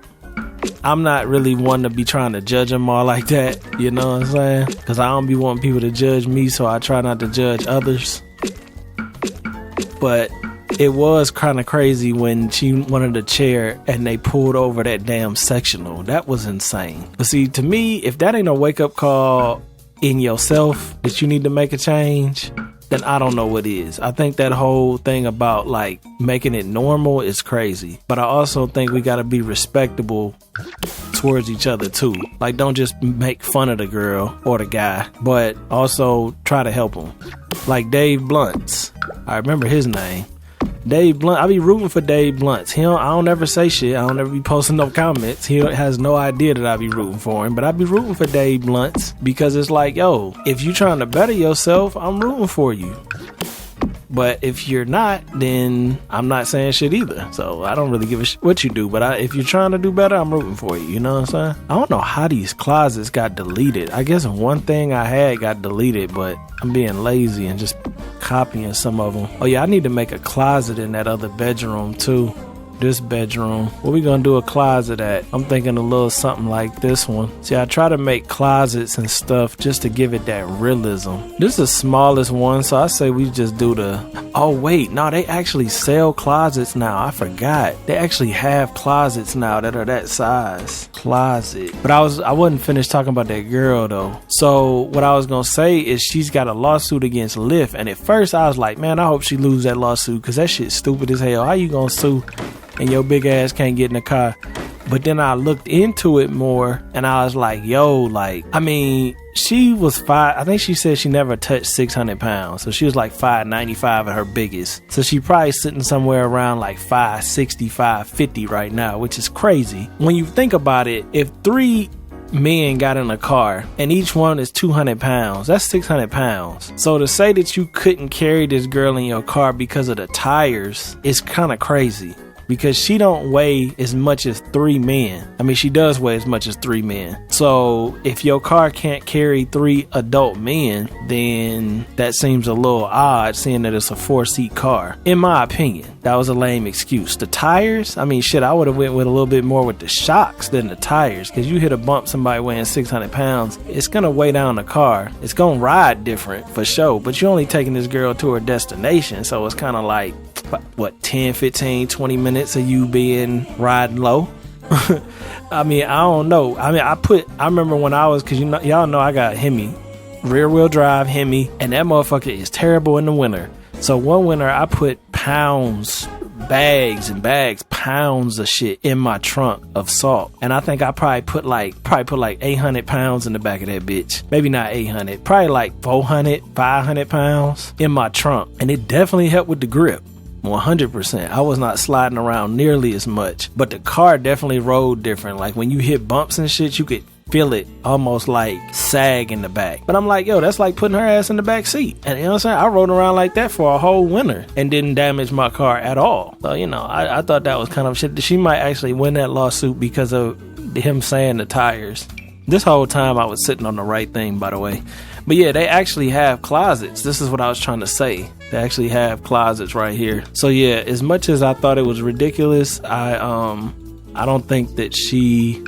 I'm not really one to be trying to judge them all like that, you know what I'm saying? Because I don't be wanting people to judge me, so I try not to judge others. but it was kind of crazy when she wanted a chair and they pulled over that damn sectional. That was insane. But see, to me, if that ain't a wake-up call in yourself that you need to make a change, then I don't know what is. I think that whole thing about like making it normal is crazy. But I also think we gotta be respectable towards each other too. Like, don't just make fun of the girl or the guy, but also try to help them. Like Dave Blunt's, I remember his name. Dave Blunt, I be rooting for Dave Blunt's. I don't ever say shit. I don't ever be posting no comments. He has no idea that I be rooting for him, but I be rooting for Dave Blunt's because it's like, yo, if you trying to better yourself, I'm rooting for you. But if you're not, then I'm not saying shit either. So I don't really give a shit what you do. But if you're trying to do better, I'm rooting for you. You know what I'm saying? I don't know how these closets got deleted. I guess one thing I had got deleted, but I'm being lazy and just copying some of them. Oh yeah, I need to make a closet in that other bedroom too. This bedroom. What we gonna do a closet at? I'm thinking a little something like this one. See, I try to make closets and stuff just to give it that realism. This is the smallest one, so I say we just do the... Oh wait, no, they actually sell closets now. I forgot. They actually have closets now that are that size. Closet. But I wasn't finished talking about that girl though. So what I was gonna say is she's got a lawsuit against Lyft, and at first I was like, man, I hope she lose that lawsuit because that shit's stupid as hell. How you gonna sue and your big ass can't get in the car? But then I looked into it more and I was like, yo, like, I mean, she was I think she said she never touched 600 pounds. So she was like 595 at her biggest. So she probably sitting somewhere around like 560, 550 right now, which is crazy. When you think about it, if 3 men got in a car and each one is 200 pounds, that's 600 pounds. So to say that you couldn't carry this girl in your car because of the tires is kind of crazy. Because she don't weigh as much as 3 men. I mean, she does weigh as much as 3 men. So if your car can't carry 3 adult men, then that seems a little odd, seeing that it's a 4-seat car. In my opinion, that was a lame excuse. The tires, I mean, shit, I would have went with a little bit more with the shocks than the tires. Because you hit a bump, somebody weighing 600 pounds, it's going to weigh down the car. It's going to ride different for sure. But you're only taking this girl to her destination. So it's kind of like, what, 10, 15, 20 minutes of you being riding low? I mean, I don't know. I mean, I remember when I was, because y'all know I got Hemi, rear wheel drive Hemi, and that motherfucker is terrible in the winter. So one winter I put pounds, bags and bags, pounds of shit in my trunk of salt. And I think I probably put like 800 pounds in the back of that bitch. Maybe not 800, probably like 400, 500 pounds in my trunk. And it definitely helped with the grip. 100%. I was not sliding around nearly as much, but the car definitely rode different. Like when you hit bumps and shit, you could feel it almost like sag in the back. But I'm like, yo, that's like putting her ass in the back seat. And you know what I'm saying? I rode around like that for a whole winter and didn't damage my car at all. So, you know, I thought that was kind of shit. She might actually win that lawsuit because of him saying the tires. This whole time I was sitting on the right thing, by the way. But yeah, they actually have closets. This is what I was trying to say. They actually have closets right here. So yeah, as much as I thought it was ridiculous, I don't think that she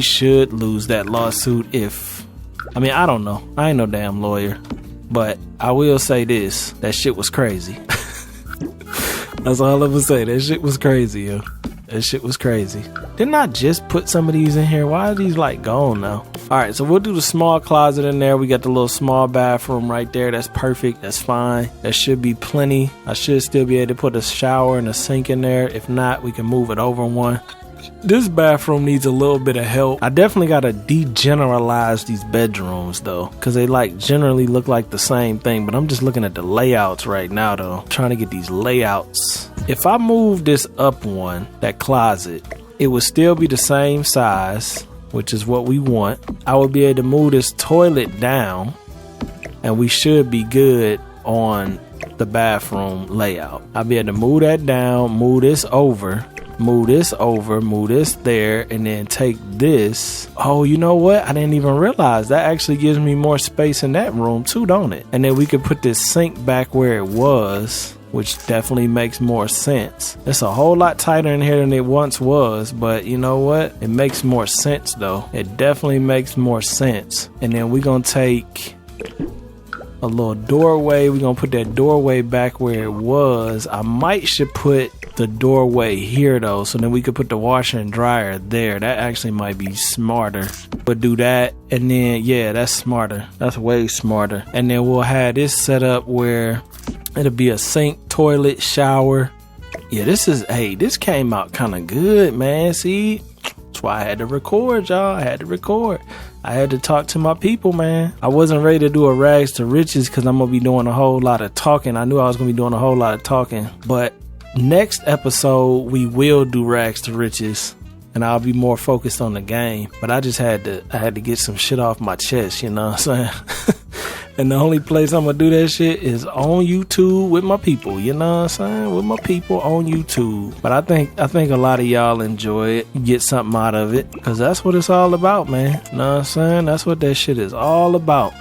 should lose that lawsuit. I don't know. I ain't no damn lawyer. But I will say this, that shit was crazy. That's all I'm gonna say. That shit was crazy, yo. That shit was crazy. Didn't I just put some of these in here? Why are these like gone now? Alright, so we'll do the small closet in there. We got the little small bathroom right there. That's perfect. That's fine. That should be plenty. I should still be able to put a shower and a sink in there. If not, we can move it over one. This bathroom needs a little bit of help. I definitely gotta degeneralize these bedrooms though, because they like generally look like the same thing. But I'm just looking at the layouts right now though, trying to get these layouts. If I move this up one, that closet, it would still be the same size, which is what we want. I would be able to move this toilet down and we should be good on the bathroom layout. I'll be able to move that down, move this over, move this there, and then take this. Oh, you know what? I didn't even realize that actually gives me more space in that room too, don't it? And then we could put this sink back where it was, which definitely makes more sense. It's a whole lot tighter in here than it once was, but you know what? It makes more sense though. It definitely makes more sense. And then we're gonna take a little doorway. We're gonna put that doorway back where it was. I might should put the doorway here though, so then we could put the washer and dryer there. That actually might be smarter. But do that, and then yeah, that's smarter. That's way smarter. And then we'll have this set up where it'll be a sink, toilet, shower. Yeah, this came out kind of good, man. See, that's why I had to record, y'all. I had to record. I had to talk to my people, man. I wasn't ready to do a rags to riches because I'm gonna be doing a whole lot of talking. I knew I was gonna be doing a whole lot of talking, but next episode we will do rags to riches, and I'll be more focused on the game. But I had to get some shit off my chest, you know what I'm saying? And the only place I'm gonna do that shit is on YouTube with my people, you know what I'm saying? With my people on YouTube. But I think a lot of y'all enjoy it, you get something out of it, because that's what it's all about, man. You know what I'm saying? That's what that shit is all about.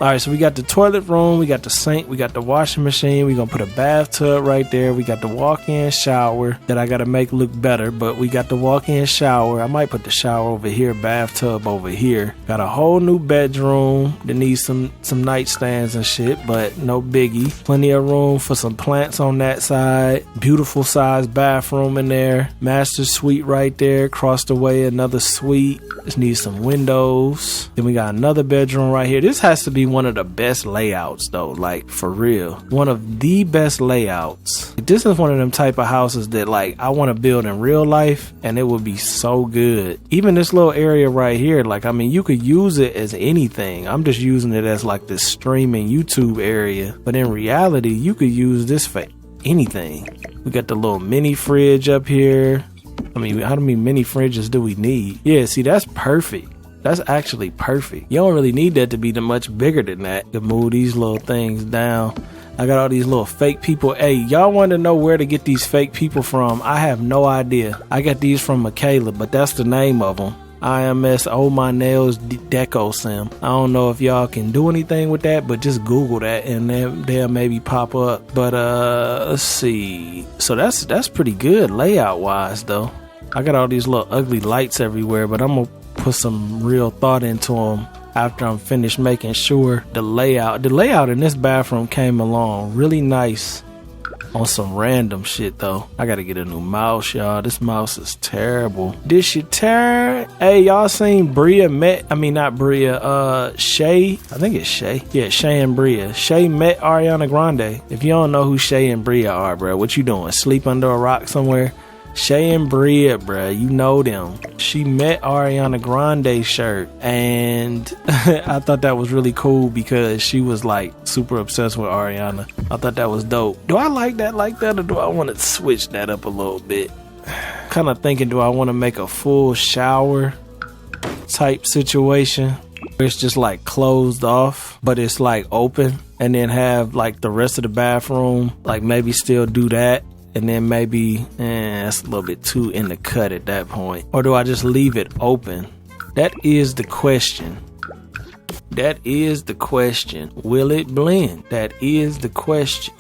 Alright, so we got the toilet room, we got the sink, we got the washing machine, we gonna put a bathtub right there, we got the walk-in shower that I gotta make look better, but we got the walk-in shower. I might put the shower over here, bathtub over here. Got a whole new bedroom that needs some nightstands and shit, but no biggie. Plenty of room for some plants on that side. Beautiful sized bathroom in there. Master suite right there, across the way another suite. Just needs some windows. Then we got another bedroom right here. This has to be one of the best layouts though, like for real, one of the best layouts. This is one of them type of houses that like I want to build in real life, and it would be so good. Even this little area right here, like I mean you could use it as anything. I'm just using it as like this streaming YouTube area, but in reality you could use this for anything. We got the little mini fridge up here. I mean, how many mini fridges do we need? Yeah, see, that's perfect. That's actually perfect. You don't really need that to be much bigger than that to move these little things down. I got all these little fake people. Hey, y'all want to know where to get these fake people from? I have no idea. I got these from Michaela, but that's the name of them. IMS Oh My Nails Deco Sim. I don't know if y'all can do anything with that, but just Google that and they'll maybe pop up. But let's see. So that's pretty good layout wise though. I got all these little ugly lights everywhere, but I'm gonna put some real thought into them after I'm finished making sure the layout in this bathroom came along really nice. On some random shit though. I gotta get a new mouse, y'all. This mouse is terrible. This shit terrible. Hey, y'all seen Shay? I think it's Shay. Yeah, Shay and Bria. Shay met Ariana Grande. If you don't know who Shay and Bria are, bro, what you doing? Sleep under a rock somewhere? Shay and Bria, bruh, you know them. She met Ariana Grande's shirt, and I thought that was really cool because she was like super obsessed with Ariana. I thought that was dope. Do I like that, or do I want to switch that up a little bit? Kind of thinking, do I want to make a full shower type situation where it's just like closed off, but it's like open, and then have like the rest of the bathroom, like maybe still do that. And then maybe, that's a little bit too in the cut at that point. Or do I just leave it open? That is the question. That is the question. Will it blend? That is the question.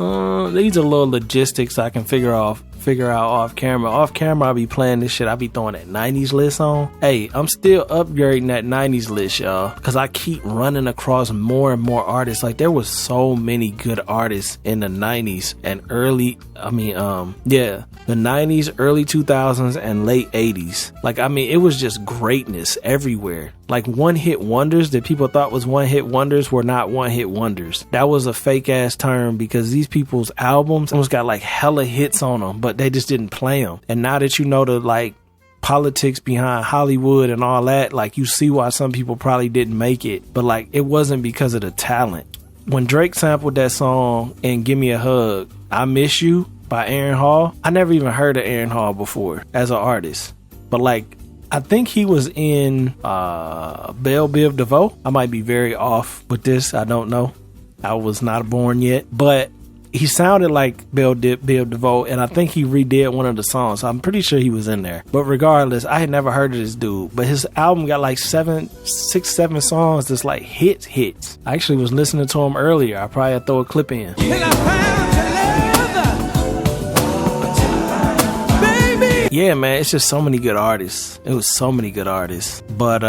These are little logistics I can figure out off camera. Off camera, I'll be playing this shit. I'll be throwing that 90s list on. Hey, I'm still upgrading that 90s list, y'all, because I keep running across more and more artists. Like, there was so many good artists in the 90s and the 90s, early 2000s, and late 80s. Like, I mean, it was just greatness everywhere. Like, one-hit wonders that people thought was one-hit wonders were not one-hit wonders. That was a fake-ass term because these people's albums almost got, like, hella hits on them, but they just didn't play them. And now that you know the, like, politics behind Hollywood and all that, like, you see why some people probably didn't make it. But, like, it wasn't because of the talent. When Drake sampled that song and Give Me a Hug, I Miss You by Aaron Hall, I never even heard of Aaron Hall before as an artist. But, like, I think he was in Belle Biv DeVoe. I might be very off with this. I don't know. I was not born yet. But he sounded like Belle Biv DeVoe, and I think he redid one of the songs. So I'm pretty sure he was in there. But regardless, I had never heard of this dude. But his album got like 7 songs that's like hits. I actually was listening to him earlier. I probably had to throw a clip in. And I found your love, baby. Yeah, man, it's just so many good artists. It was so many good artists, but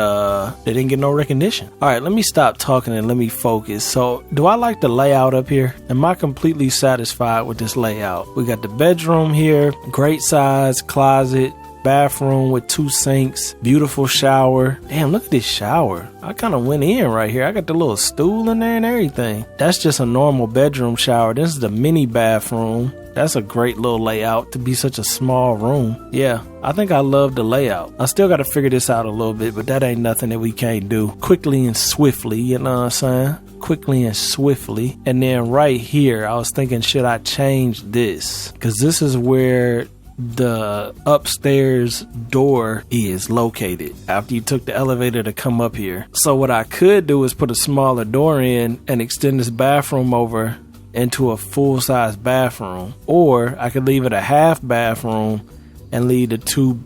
they didn't get no recognition. All right, let me stop talking and let me focus. So, do I like the layout up here? Am I completely satisfied with this layout? We got the bedroom here, great size closet, bathroom with 2 sinks, beautiful shower. Damn, look at this shower. I kind of went in right here. I got the little stool in there and everything. That's just a normal bedroom shower. This is the mini bathroom. That's a great little layout to be such a small room. Yeah, I think I love the layout. I still got to figure this out a little bit, but that ain't nothing that we can't do quickly and swiftly, you know what I'm saying? Quickly and swiftly. And then right here, I was thinking, should I change this? Because this is where the upstairs door is located after you took the elevator to come up here. So what I could do is put a smaller door in and extend this bathroom over into a full-size bathroom, or I could leave it a half bathroom and leave the two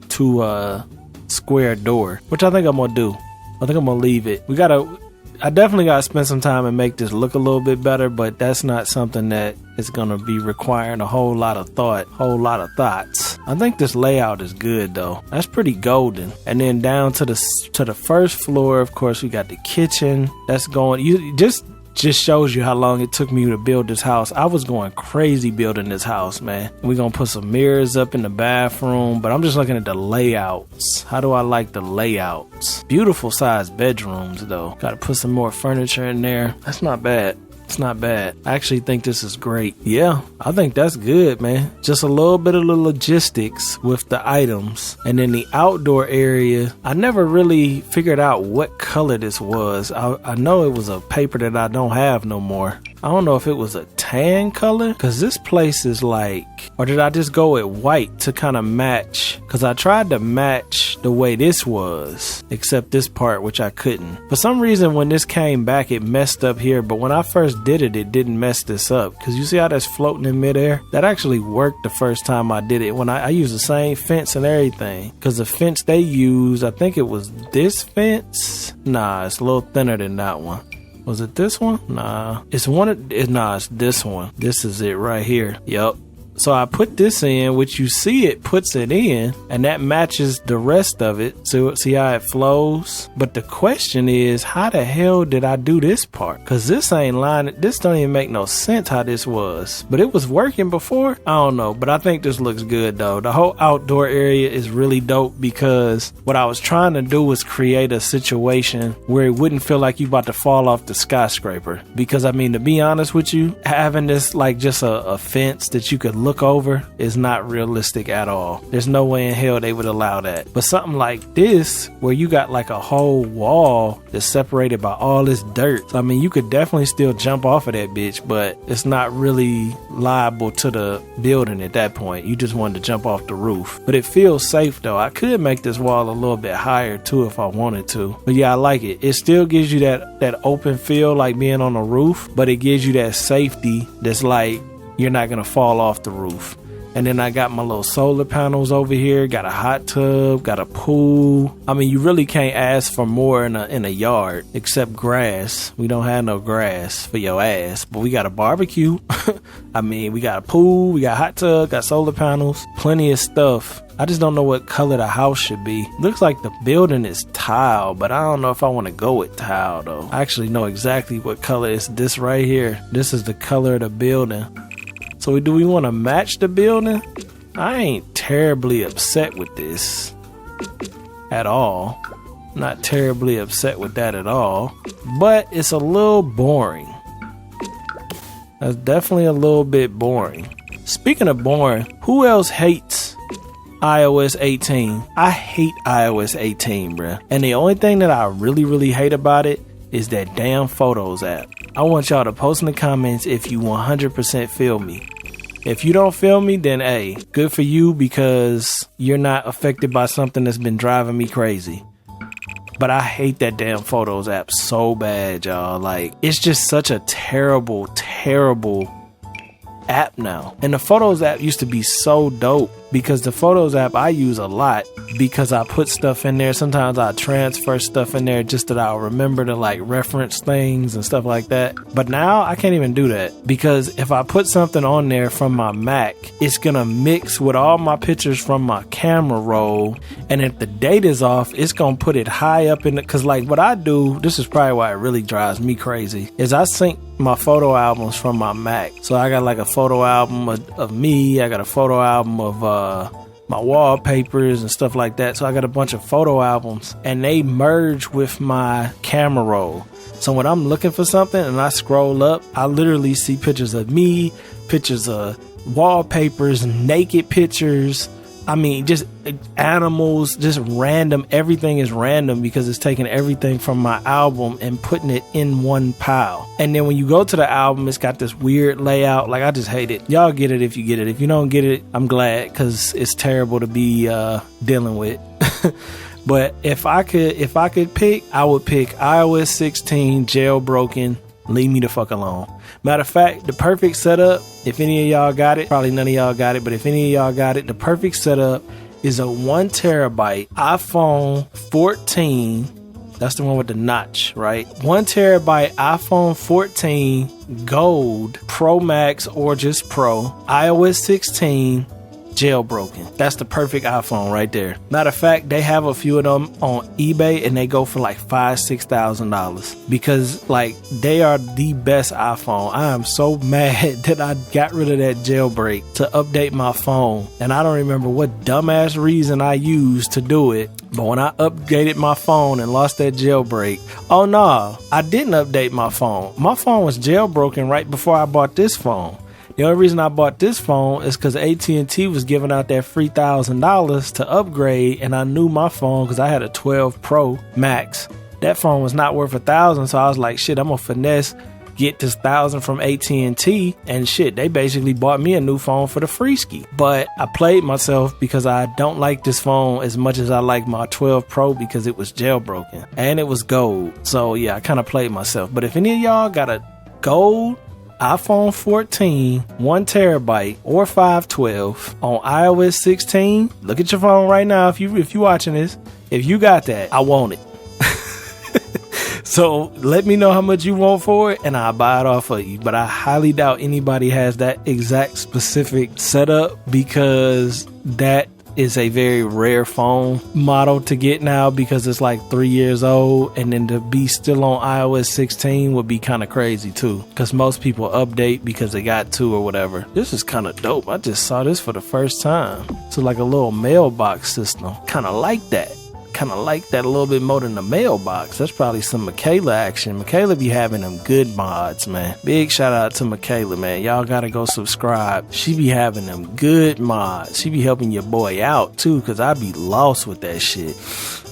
square door, which I think I'm gonna do. I think I'm gonna leave it. I definitely gotta spend some time and make this look a little bit better, but that's not something that is gonna be requiring a whole lot of thoughts. I think this layout is good though. That's pretty golden. And then down to the first floor, of course, we got the kitchen. That's going. You just shows you how long it took me to build this house. I was going crazy building this house, man. We're gonna put some mirrors up in the bathroom, but I'm just looking at the layouts. How do I like the layouts? Beautiful sized bedrooms though. Gotta put some more furniture in there. That's not bad. It's not bad. I actually think this is great. Yeah, I think that's good, man. Just a little bit of the logistics with the items. And then the outdoor area, I never really figured out what color this was. I know it was a paper that I don't have no more. I don't know if it was a tan color, because this place is like, or did I just go with white to kind of match? Because I tried to match the way this was, except this part, which I couldn't. For some reason, when this came back, it messed up here, but when I first did it, it didn't mess this up. Because you see how that's floating in midair? That actually worked the first time I did it, when I used the same fence and everything. Because the fence they used, I think it was this fence? Nah, it's a little thinner than that one. Was it this one? Nah. It's this one. This is it right here. Yup. So I put this in, which you see it puts it in, and that matches the rest of it. So see how it flows? But the question is, how the hell did I do this part? Because this ain't lining. This don't even make no sense how this was. But it was working before? I don't know. But I think this looks good though. The whole outdoor area is really dope, because what I was trying to do was create a situation where it wouldn't feel like you about to fall off the skyscraper. Because I mean, to be honest with you, having this like just a fence that you could look over is not realistic at all. There's no way in hell they would allow that. But something like this, where you got like a whole wall that's separated by all this dirt, so, I mean, you could definitely still jump off of that bitch, but it's not really liable to the building at that point. You just wanted to jump off the roof. But it feels safe though. I could make this wall a little bit higher too if I wanted to. But yeah, I like it. It still gives you that open feel like being on a roof, but it gives you that safety that's like, you're not gonna fall off the roof. And then I got my little solar panels over here, got a hot tub, got a pool. I mean, you really can't ask for more in a yard, except grass. We don't have no grass for your ass, but we got a barbecue. I mean, we got a pool, we got a hot tub, got solar panels, plenty of stuff. I just don't know what color the house should be. Looks like the building is tile, but I don't know if I want to go with tile though. I actually know exactly what color is this right here. This is the color of the building. So do we want to match the building? I ain't terribly upset with this at all. Not terribly upset with that at all. But it's a little boring. That's definitely a little bit boring. Speaking of boring, who else hates iOS 18? I hate iOS 18, bruh. And the only thing that I really hate about it is that damn Photos app. I want y'all to post in the comments if you 100% feel me. If you don't feel me, then hey, good for you, because you're not affected by something that's been driving me crazy. But I hate that damn Photos app so bad, y'all. Like, it's just such a terrible app now. And the Photos app used to be so dope. because the Photos app I use a lot because I put stuff in there. Sometimes I transfer stuff in there just that I'll remember to like reference things and stuff like that. But now I can't even do that because if I put something on there from my Mac, it's gonna mix with all my pictures from my camera roll, and if the date is off, it's gonna put it high up in it. Cause like what I do, this is probably why it really drives me crazy, is I sync my photo albums from my Mac. So I got like a photo album of me, I got a photo album of my wallpapers and stuff like that. So I got a bunch of photo albums and they merge with my camera roll. So when I'm looking for something and I scroll up, I literally see pictures of me, pictures of wallpapers, naked pictures. I mean, just animals, just random. Everything is random because it's taking everything from my album and putting it in one pile. And then when you go to the album, it's got this weird layout. Like, I just hate it. Y'all get it if you get it. If you don't get it, I'm glad, because it's terrible to be dealing with. But if I could pick, I would pick iOS 16 jailbroken. Leave me the fuck alone. Matter of fact, the perfect setup, if any of y'all got it, probably none of y'all got it, but if any of y'all got it, the perfect setup is a 1 terabyte iPhone 14. That's the one with the notch, right? 1 terabyte iPhone 14 Gold Pro Max or just Pro, iOS 16, jailbroken. That's the perfect iPhone right there. Matter of fact, they have a few of them on eBay and they go for like $5,000-$6,000 because like they are the best iPhone. I am so mad that I got rid of that jailbreak to update my phone, and I don't remember what dumbass reason I used to do it. But when I upgraded my phone and lost that jailbreak, oh no, I didn't update my phone. My phone was jailbroken right before I bought this phone. The only reason I bought this phone is because AT&T was giving out that free $1,000 to upgrade, and I knew my phone because I had a 12 Pro Max. That phone was not worth $1,000, so I was like, shit, I'm gonna finesse, get this $1,000 from AT&T, and shit, they basically bought me a new phone for the free ski. But I played myself because I don't like this phone as much as I like my 12 Pro because it was jailbroken and it was gold. So yeah, I kind of played myself. But if any of y'all got a gold iPhone 14, 1 terabyte or 512 on iOS 16, look at your phone right now. If you watching this, if you got that, I want it. So let me know how much you want for it and I'll buy it off of you. But I highly doubt anybody has that exact specific setup because that is a very rare phone model to get now because it's like 3 years old, and then to be still on iOS 16 would be kind of crazy too because most people update because they got to or whatever. This is kind of dope. I just saw this for the first time. So like a little mailbox system. Kind of like that. Kind of like that a little bit more than the mailbox. That's probably some Michaela action. Michaela be having them good mods, man. Big shout out to Michaela, man. Y'all gotta go subscribe. She be having them good mods. She be helping your boy out too, because I be lost with that shit.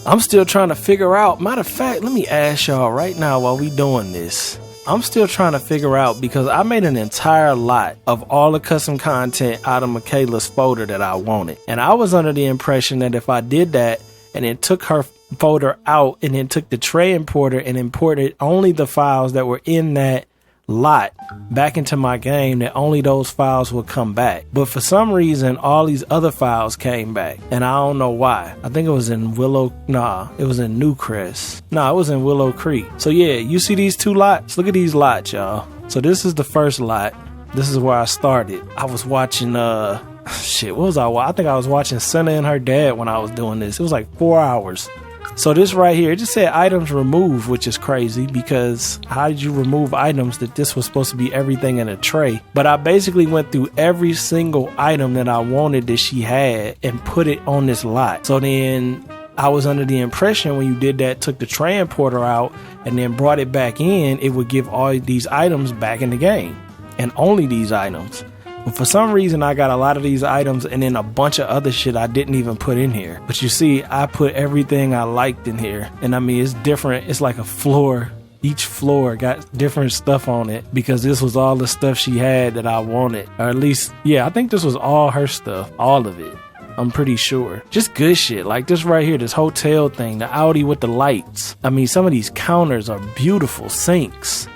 I'm still trying to figure out. Matter of fact, let me ask y'all right now while we doing this. I'm still trying to figure out because I made an entire lot of all the custom content out of Michaela's folder that I wanted. And I was under the impression that if I did that and then took her folder out and then took the tray importer and imported only the files that were in that lot back into my game, that only those files would come back. But for some reason, all these other files came back, and I don't know why. I think it was in it was in Newcrest. It was in Willow Creek. So yeah, you see these two lots? Look at these lots, y'all. So this is the first lot. This is where I started. I was watching what was I think I was watching Sonny and her dad when I was doing this. It was like 4 hours. So this right here, it just said items removed, which is crazy because how did you remove items that this was supposed to be everything in a tray? But I basically went through every single item that I wanted that she had and put it on this lot. So then I was under the impression when you did that, took the tray importer out and then brought it back in, it would give all these items back in the game and only these items. But for some reason, I got a lot of these items and then a bunch of other shit I didn't even put in here. But you see, I put everything I liked in here. And I mean, it's different. It's like a floor. Each floor got different stuff on it because this was all the stuff she had that I wanted. Or at least, yeah, I think this was all her stuff. All of it. I'm pretty sure. Just good shit. Like this right here, this hotel thing, the Audi with the lights. I mean, some of these counters are beautiful. Sinks.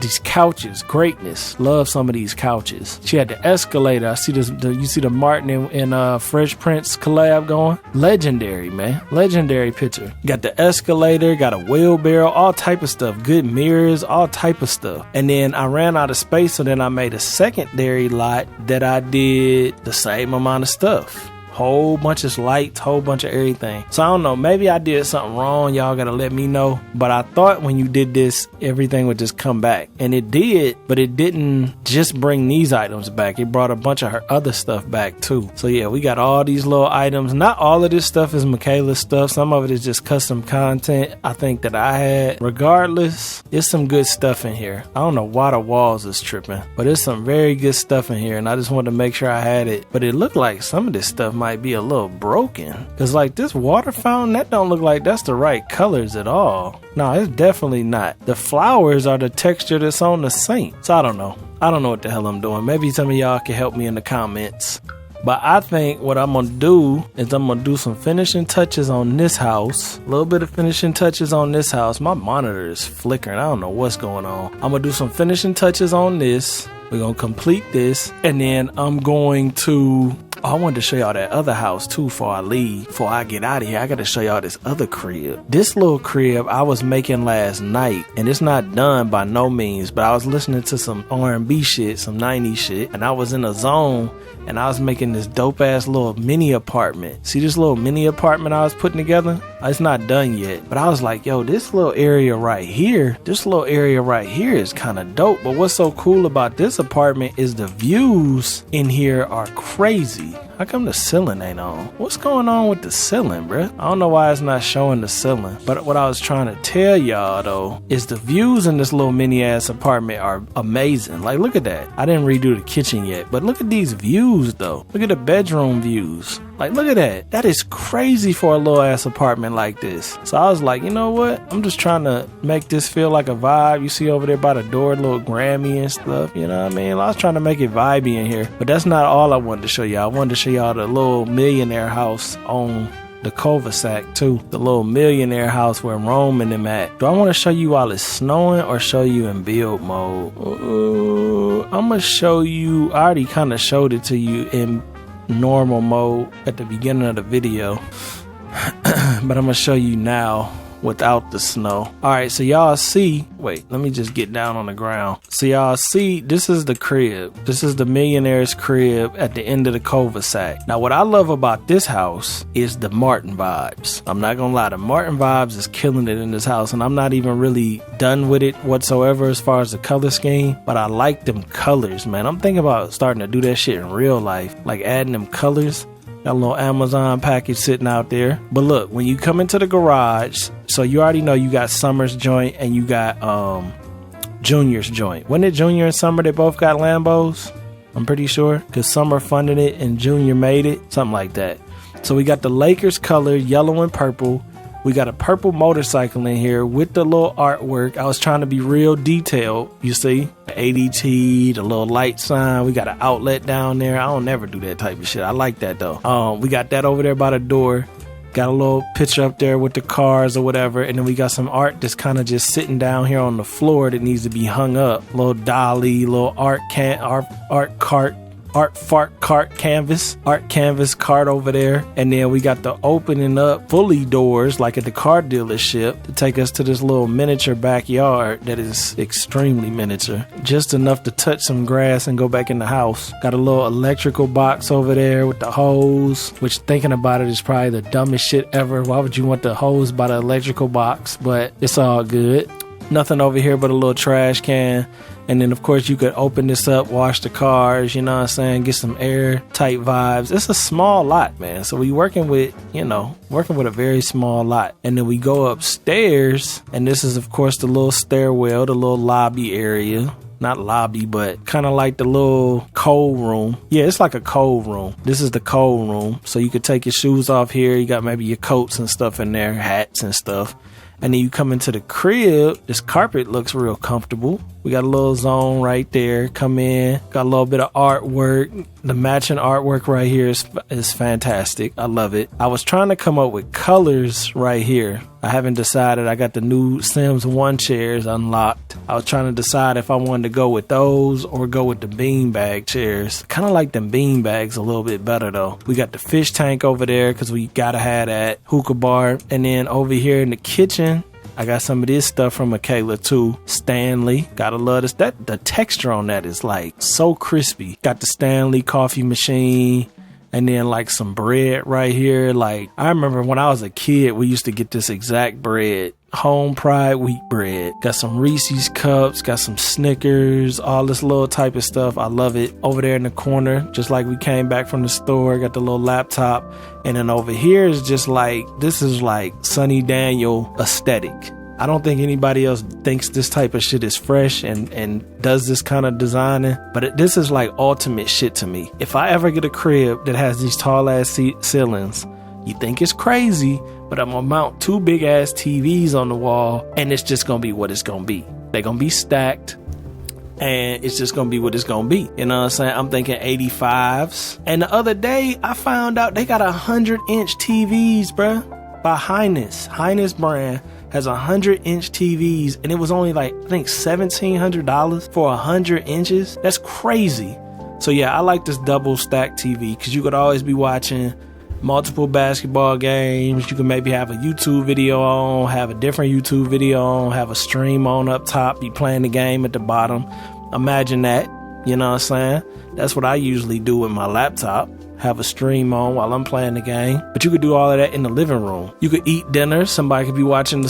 These couches, greatness. Love some of these couches. She had the escalator. I see this. You see the Martin and Fresh Prince collab going? Legendary, man. Legendary picture. Got the escalator, got a wheelbarrow, all type of stuff. Good mirrors, all type of stuff. And then I ran out of space, so then I made a secondary lot that I did the same amount of stuff. Whole bunch of lights, whole bunch of everything. So I don't know, maybe I did something wrong. Y'all gotta let me know. But I thought when you did this, everything would just come back. And it did, but it didn't just bring these items back. It brought a bunch of her other stuff back too. So yeah, we got all these little items. Not all of this stuff is Michaela's stuff. Some of it is just custom content I think that I had. Regardless, it's some good stuff in here. I don't know why the walls is tripping, but it's some very good stuff in here. And I just wanted to make sure I had it. But it looked like some of this stuff might be a little broken, because like this water fountain, that don't look like that's the right colors at all. No, it's definitely not. The flowers are the texture that's on the sink. So I don't know what the hell I'm doing. Maybe some of y'all can help me in the comments. But I think what I'm gonna do is I'm gonna do some finishing touches on this house. A little bit of finishing touches on this house. My monitor is flickering. I don't know what's going on. I'm gonna do some finishing touches on this. We're gonna complete this, and then I'm going to I wanted to show y'all that other house too before I leave. Before I get out of here, I gotta show y'all this other crib. This little crib I was making last night, and it's not done by no means, but I was listening to some R&B shit, some 90s shit, and I was in a zone, and I was making this dope ass little mini apartment. See this little mini apartment I was putting together? It's not done yet, but I was like, yo, this little area right here is kind of dope. But what's so cool about this apartment is the views in here are crazy. How come the ceiling ain't on? What's going on with the ceiling, bruh? I don't know why it's not showing the ceiling. But what I was trying to tell y'all though is the views in this little mini ass apartment are amazing. Like, look at that. I didn't redo the kitchen yet, but look at these views though. Look at the bedroom views. Like, look at that. That is crazy for a little ass apartment like this. So I was like, you know what? I'm just trying to make this feel like a vibe. You see over there by the door, little Grammy and stuff. You know what I mean? I was trying to make it vibey in here. But that's not all I wanted to show y'all. I wanted to show y'all the little millionaire house on the cul-de-sac too. The little millionaire house where Rome and them at. Do I want to show you while it's snowing or show you in build mode? I'm going to show you. I already kind of showed it to you in normal mode at the beginning of the video, but I'm gonna show you now without the snow. Alright, so y'all see, wait, let me just get down on the ground. So y'all see, this is the crib. This is the millionaire's crib at the end of the cul-de-sac. Now what I love about this house is the Martin vibes. I'm not gonna lie, the Martin vibes is killing it in this house, and I'm not even really done with it whatsoever as far as the color scheme, but I like them colors, man. I'm thinking about starting to do that shit in real life, like adding them colors. Got a little Amazon package sitting out there. But look, when you come into the garage, so you already know you got Summer's joint and you got Junior's joint. Wasn't it Junior and Summer that both got Lambos? I'm pretty sure, because Summer funded it and Junior made it, something like that. So we got the Lakers color, yellow and purple. We got a purple motorcycle in here with the little artwork. I was trying to be real detailed, you see. The ADT, the little light sign. We got an outlet down there. I don't never do that type of shit. I like that though. We got that over there by the door. Got a little picture up there with the cars or whatever. And then we got some art that's kind of just sitting down here on the floor that needs to be hung up. Little dolly, little art canvas cart over there. And then we got the opening up fully doors like at the car dealership to take us to this little miniature backyard that is extremely miniature, just enough to touch some grass and go back in the house. Got a little electrical box over there with the hose, which thinking about it is probably the dumbest shit ever. Why would you want the hose by the electrical box? But it's all good. Nothing over here but a little trash can. And then, of course, you could open this up, wash the cars, you know what I'm saying, get some airtight vibes. It's a small lot, man. So we working with a very small lot. And then we go upstairs, and this is, of course, the little stairwell, the little lobby area. Not lobby, but kind of like the little cold room. Yeah, it's like a cold room. This is the cold room. So you could take your shoes off here. You got maybe your coats and stuff in there, hats and stuff. And then you come into the crib. This carpet looks real comfortable. We got a little zone right there. Come in. Got a little bit of artwork. The matching artwork right here is fantastic. I love it. I was trying to come up with colors right here. I haven't decided. I got the new Sims 1 chairs unlocked. I was trying to decide if I wanted to go with those or go with the beanbag chairs. Kind of like them beanbags a little bit better though. We got the fish tank over there because we gotta have that hookah bar. And then over here in the kitchen, I got some of this stuff from Michaela too. Stanley, gotta love this. The texture on that is like so crispy. Got the Stanley coffee machine. And then like some bread right here. Like I remember when I was a kid, we used to get this exact bread. Home Pride wheat bread. Got some Reese's cups, got some Snickers, all this little type of stuff. I love it. Over there in the corner, just like we came back from the store, got the little laptop. And then over here is just like, this is like Sonny Daniel aesthetic. I don't think anybody else thinks this type of shit is fresh and does this kind of designing, but this is like ultimate shit to me. If I ever get a crib that has these tall ass ceilings, you think it's crazy, but I'm gonna mount 2 big ass TVs on the wall and it's just gonna be what it's gonna be. They're gonna be stacked and it's just gonna be what it's gonna be. You know what I'm saying? I'm thinking 85s. And the other day I found out they got 100-inch TVs, bruh, by Highness. Highness brand has 100-inch TVs and it was only like, I think $1,700 for 100 inches. That's crazy. So yeah, I like this double stack TV because you could always be watching multiple basketball games. You can maybe have a YouTube video on, have a different YouTube video on, have a stream on up top, be playing the game at the bottom. Imagine that, you know what I'm saying? That's what I usually do with my laptop. Have a stream on while I'm playing the game. But you could do all of that in the living room. You could eat dinner. Somebody could be watching the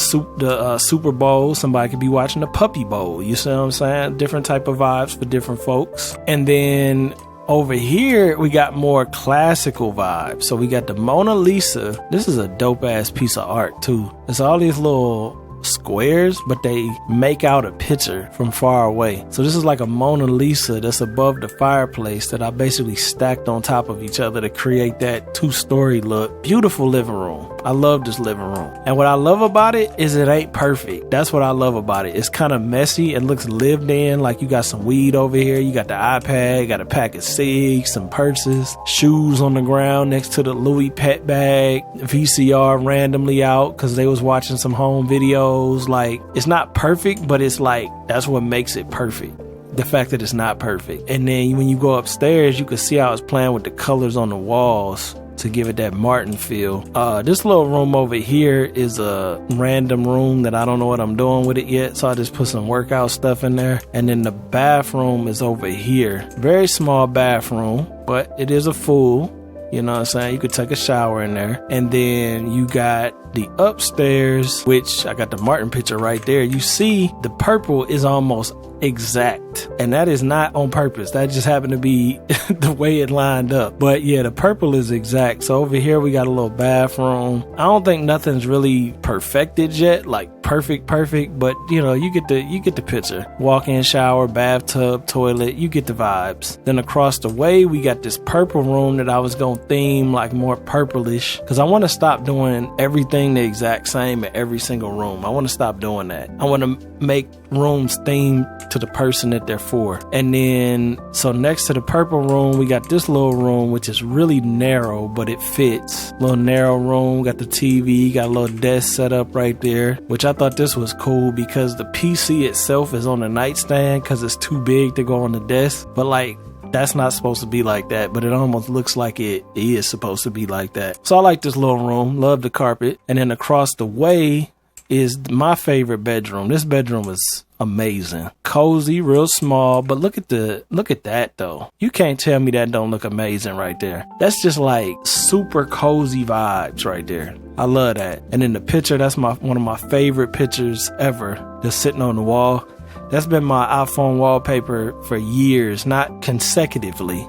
Super Bowl. Somebody could be watching the Puppy Bowl. You see what I'm saying? Different type of vibes for different folks. And then over here, we got more classical vibes. So we got the Mona Lisa. This is a dope ass piece of art too. It's all these little squares, but they make out a picture from far away. So this is like a Mona Lisa that's above the fireplace that I basically stacked on top of each other to create that 2-story look. Beautiful living room. I love this living room. And what I love about it is it ain't perfect. That's what I love about it. It's kind of messy. It looks lived in. Like you got some weed over here. You got the iPad, you got a pack of cigs, some purses, shoes on the ground next to the Louis pet bag, VCR randomly out because they was watching some home videos. Like, it's not perfect, but it's like, that's what makes it perfect. The fact that it's not perfect. And then when you go upstairs, you can see how it's playing with the colors on the walls to give it that Martin feel. This little room over here is a random room that I don't know what I'm doing with it yet. So I just put some workout stuff in there. And then the bathroom is over here. Very small bathroom, but it is a full. You know what I'm saying? You could take a shower in there. And then you got the upstairs, which I got the Martin picture right there. You see the purple is almost exact. And that is not on purpose. That just happened to be the way it lined up. But yeah, the purple is exact. So over here we got a little bathroom. I don't think nothing's really perfected yet. Like perfect, but you know, you get the picture. Walk-in shower, bathtub, toilet, you get the vibes. Then across the way we got this purple room that I was gonna theme like more purplish because I want to stop doing everything the exact same in every single room. I want to stop doing that. I want to make rooms themed to the person that they're for. And then so next to the purple room we got this little room which is really narrow but it fits. Little narrow room, got the TV, got a little desk set up right there, which I thought this was cool because the PC itself is on the nightstand because it's too big to go on the desk. But like, that's not supposed to be like that, but it almost looks like it is supposed to be like that. So I like this little room, love the carpet. And then across the way is my favorite bedroom. This bedroom is amazing. Cozy, real small, but look at that though. You can't tell me that don't look amazing right there. That's just like super cozy vibes right there. I love that. And then the picture, that's one of my favorite pictures ever. Just sitting on the wall. That's been my iPhone wallpaper for years, not consecutively.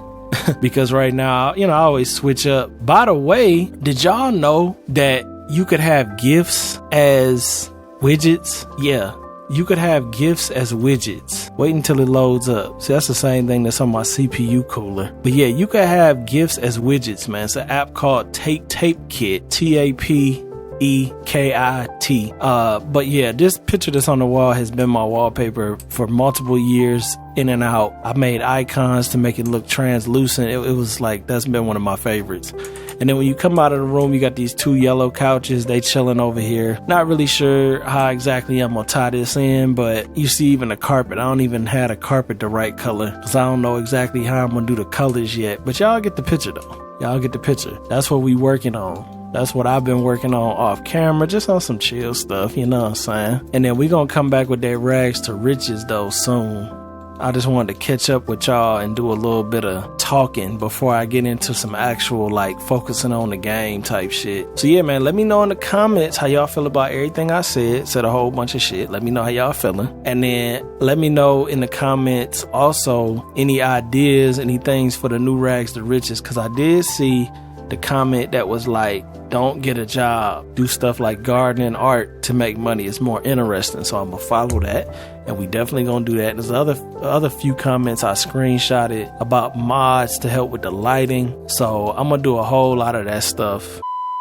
Because right now, you know, I always switch up. By the way, did y'all know that you could have GIFs as widgets? Yeah, you could have GIFs as widgets. Wait until it loads up. See, that's the same thing that's on my CPU cooler. But yeah, you could have GIFs as widgets, man. It's an app called Tape Kit, TAPKIT. But yeah, this picture that's on the wall has been my wallpaper for multiple years, in and out. I made icons to make it look translucent. It was like, that's been one of my favorites. And then when you come out of the room, you got these 2 yellow couches. They chilling over here. Not really sure how exactly I'm gonna tie this in, but you see even the carpet. I don't even have the carpet the right color because I don't know exactly how I'm gonna do the colors yet. But y'all get the picture though. Y'all get the picture. That's what we working on. That's what I've been working on off camera, just on some chill stuff, you know what I'm saying? And then we gonna come back with that rags to riches though soon. I just wanted to catch up with y'all and do a little bit of talking before I get into some actual like focusing on the game type shit. So yeah, man, let me know in the comments how y'all feel about everything I said a whole bunch of shit. Let me know how y'all feeling. And then let me know in the comments also any ideas, any things for the new rags to riches, because I did see the comment that was like, don't get a job, do stuff like gardening, art to make money. It's more interesting. So I'm gonna follow that, and we definitely gonna do that. There's other few comments I screenshotted about mods to help with the lighting, so I'm gonna do a whole lot of that stuff.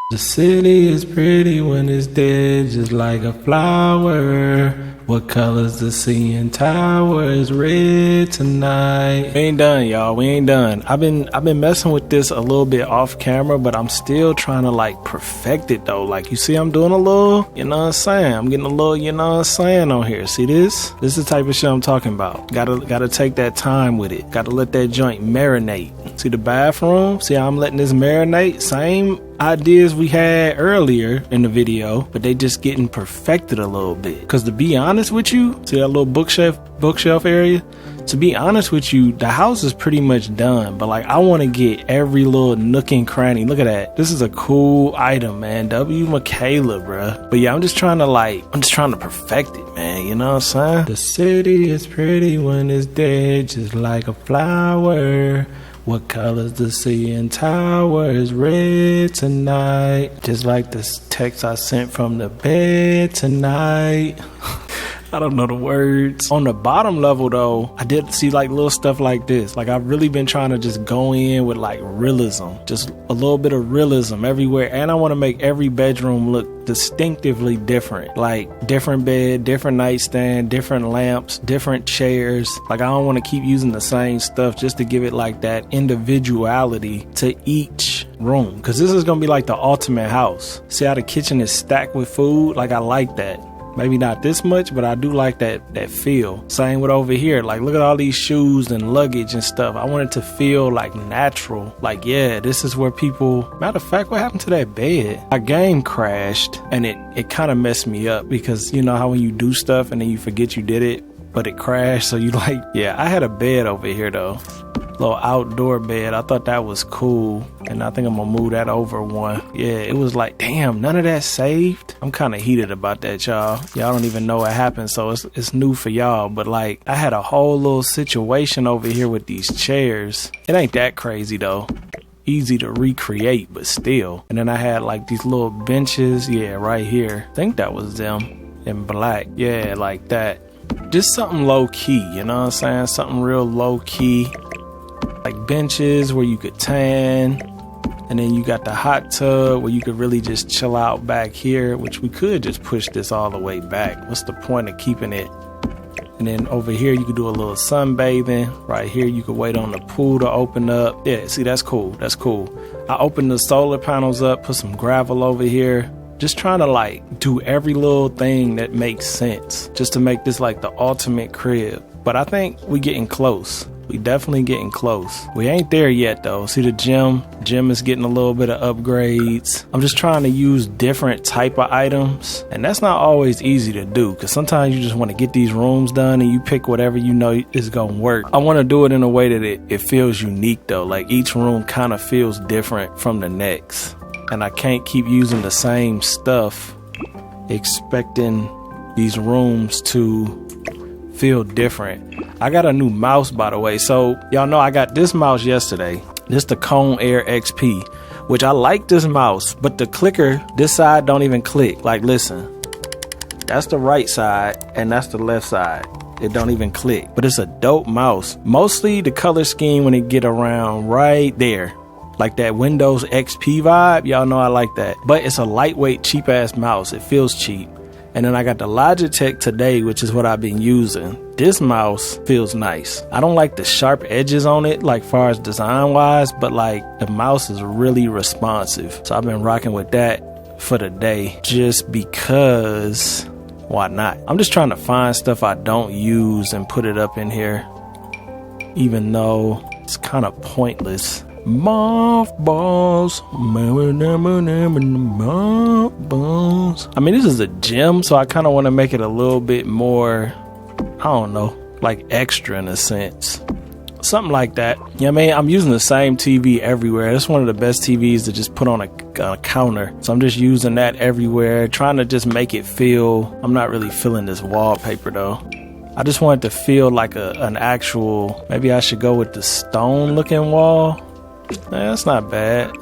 The city is pretty when it's dead, just like a flower. What color's the CN Tower? Is red tonight. We ain't done, y'all. We ain't done. I've been messing with this a little bit off camera, but I'm still trying to like perfect it though. Like you see, I'm doing a little, you know what I'm saying? I'm getting a little, you know what I'm saying on here. See this? This is the type of shit I'm talking about. Gotta take that time with it. Gotta let that joint marinate. See the bathroom? See how I'm letting this marinate? Same ideas we had earlier in the video, but they just getting perfected a little bit. Because to be honest with you, see that little bookshelf area? To be honest with you, the house is pretty much done, but like I want to get every little nook and cranny. Look at that. This is a cool item, man. W. Michaela, bruh. But yeah, I'm just trying to perfect it, man. You know what I'm saying? The city is pretty when it's dead, just like a flower. What color's the CN Tower? Is red tonight, just like this text I sent from the bed tonight. I don't know the words. On the bottom level though, I did see like little stuff like this. Like I've really been trying to just go in with like realism, just a little bit of realism everywhere. And I want to make every bedroom look distinctively different. Like different bed, different nightstand, different lamps, different chairs. Like I don't want to keep using the same stuff, just to give it like that individuality to each room. Cause this is gonna be like the ultimate house. See how the kitchen is stacked with food? Like I like that. Maybe not this much, but I do like that feel. Same with over here. Like, look at all these shoes and luggage and stuff. I want it to feel like natural. Like, yeah, this is where people... Matter of fact, what happened to that bed? My game crashed, and it kind of messed me up because you know how when you do stuff and then you forget you did it, but it crashed, so you like... Yeah, I had a bed over here, though. Little outdoor bed. I thought that was cool, and I think I'm gonna move that over one. Yeah, it was like, damn, none of that saved. I'm kind of heated about that, y'all. Y'all don't even know what happened, so it's new for y'all. But like, I had a whole little situation over here with these chairs. It ain't that crazy though. Easy to recreate, but still. And then I had like these little benches. Yeah, right here. I think that was them in black. Yeah, like that. Just something low key, you know what I'm saying? Something real low key. Like benches where you could tan, and then you got the hot tub where you could really just chill out back here, which we could just push this all the way back. What's the point of keeping it? And then over here you could do a little sunbathing. Right here you could wait on the pool to open up. Yeah, see, that's cool. That's cool. I opened the solar panels up, put some gravel over here. Just trying to like do every little thing that makes sense, just to make this like the ultimate crib. But I think we getting close. We definitely getting close. We ain't there yet though. See the gym? Gym is getting a little bit of upgrades. I'm just trying to use different type of items. And that's not always easy to do, because sometimes you just want to get these rooms done and you pick whatever you know is gonna work. I want to do it in a way that it feels unique though. Like each room kind of feels different from the next. And I can't keep using the same stuff expecting these rooms to feel different. I got a new mouse, by the way. So y'all know I got this mouse yesterday. This the Cone Air XP, which I like this mouse, but the clicker, this side don't even click. Like, listen, that's the right side and that's the left side. It don't even click, but it's a dope mouse. Mostly the color scheme when it get around right there. like that Windows XP vibe. Y'all know I like that. But it's a lightweight, cheap ass mouse. It feels cheap. And then I got the Logitech Today, which is what I've been using. This mouse feels nice. I don't like the sharp edges on it, like far as design wise, but like the mouse is really responsive. So I've been rocking with that for the day just because why not? I'm just trying to find stuff I don't use and put it up in here, even though it's kind of pointless. Mothballs. I mean, this is a gym, so I kind of want to make it a little bit more, I don't know, like extra in a sense. Something like that. You know what I mean? I'm using the same TV everywhere. It's one of the best TVs to just put on a counter. So I'm just using that everywhere, trying to just make it feel, I'm not really feeling this wallpaper though. I just want it to feel like an actual, maybe I should go with the stone looking wall. That's not bad.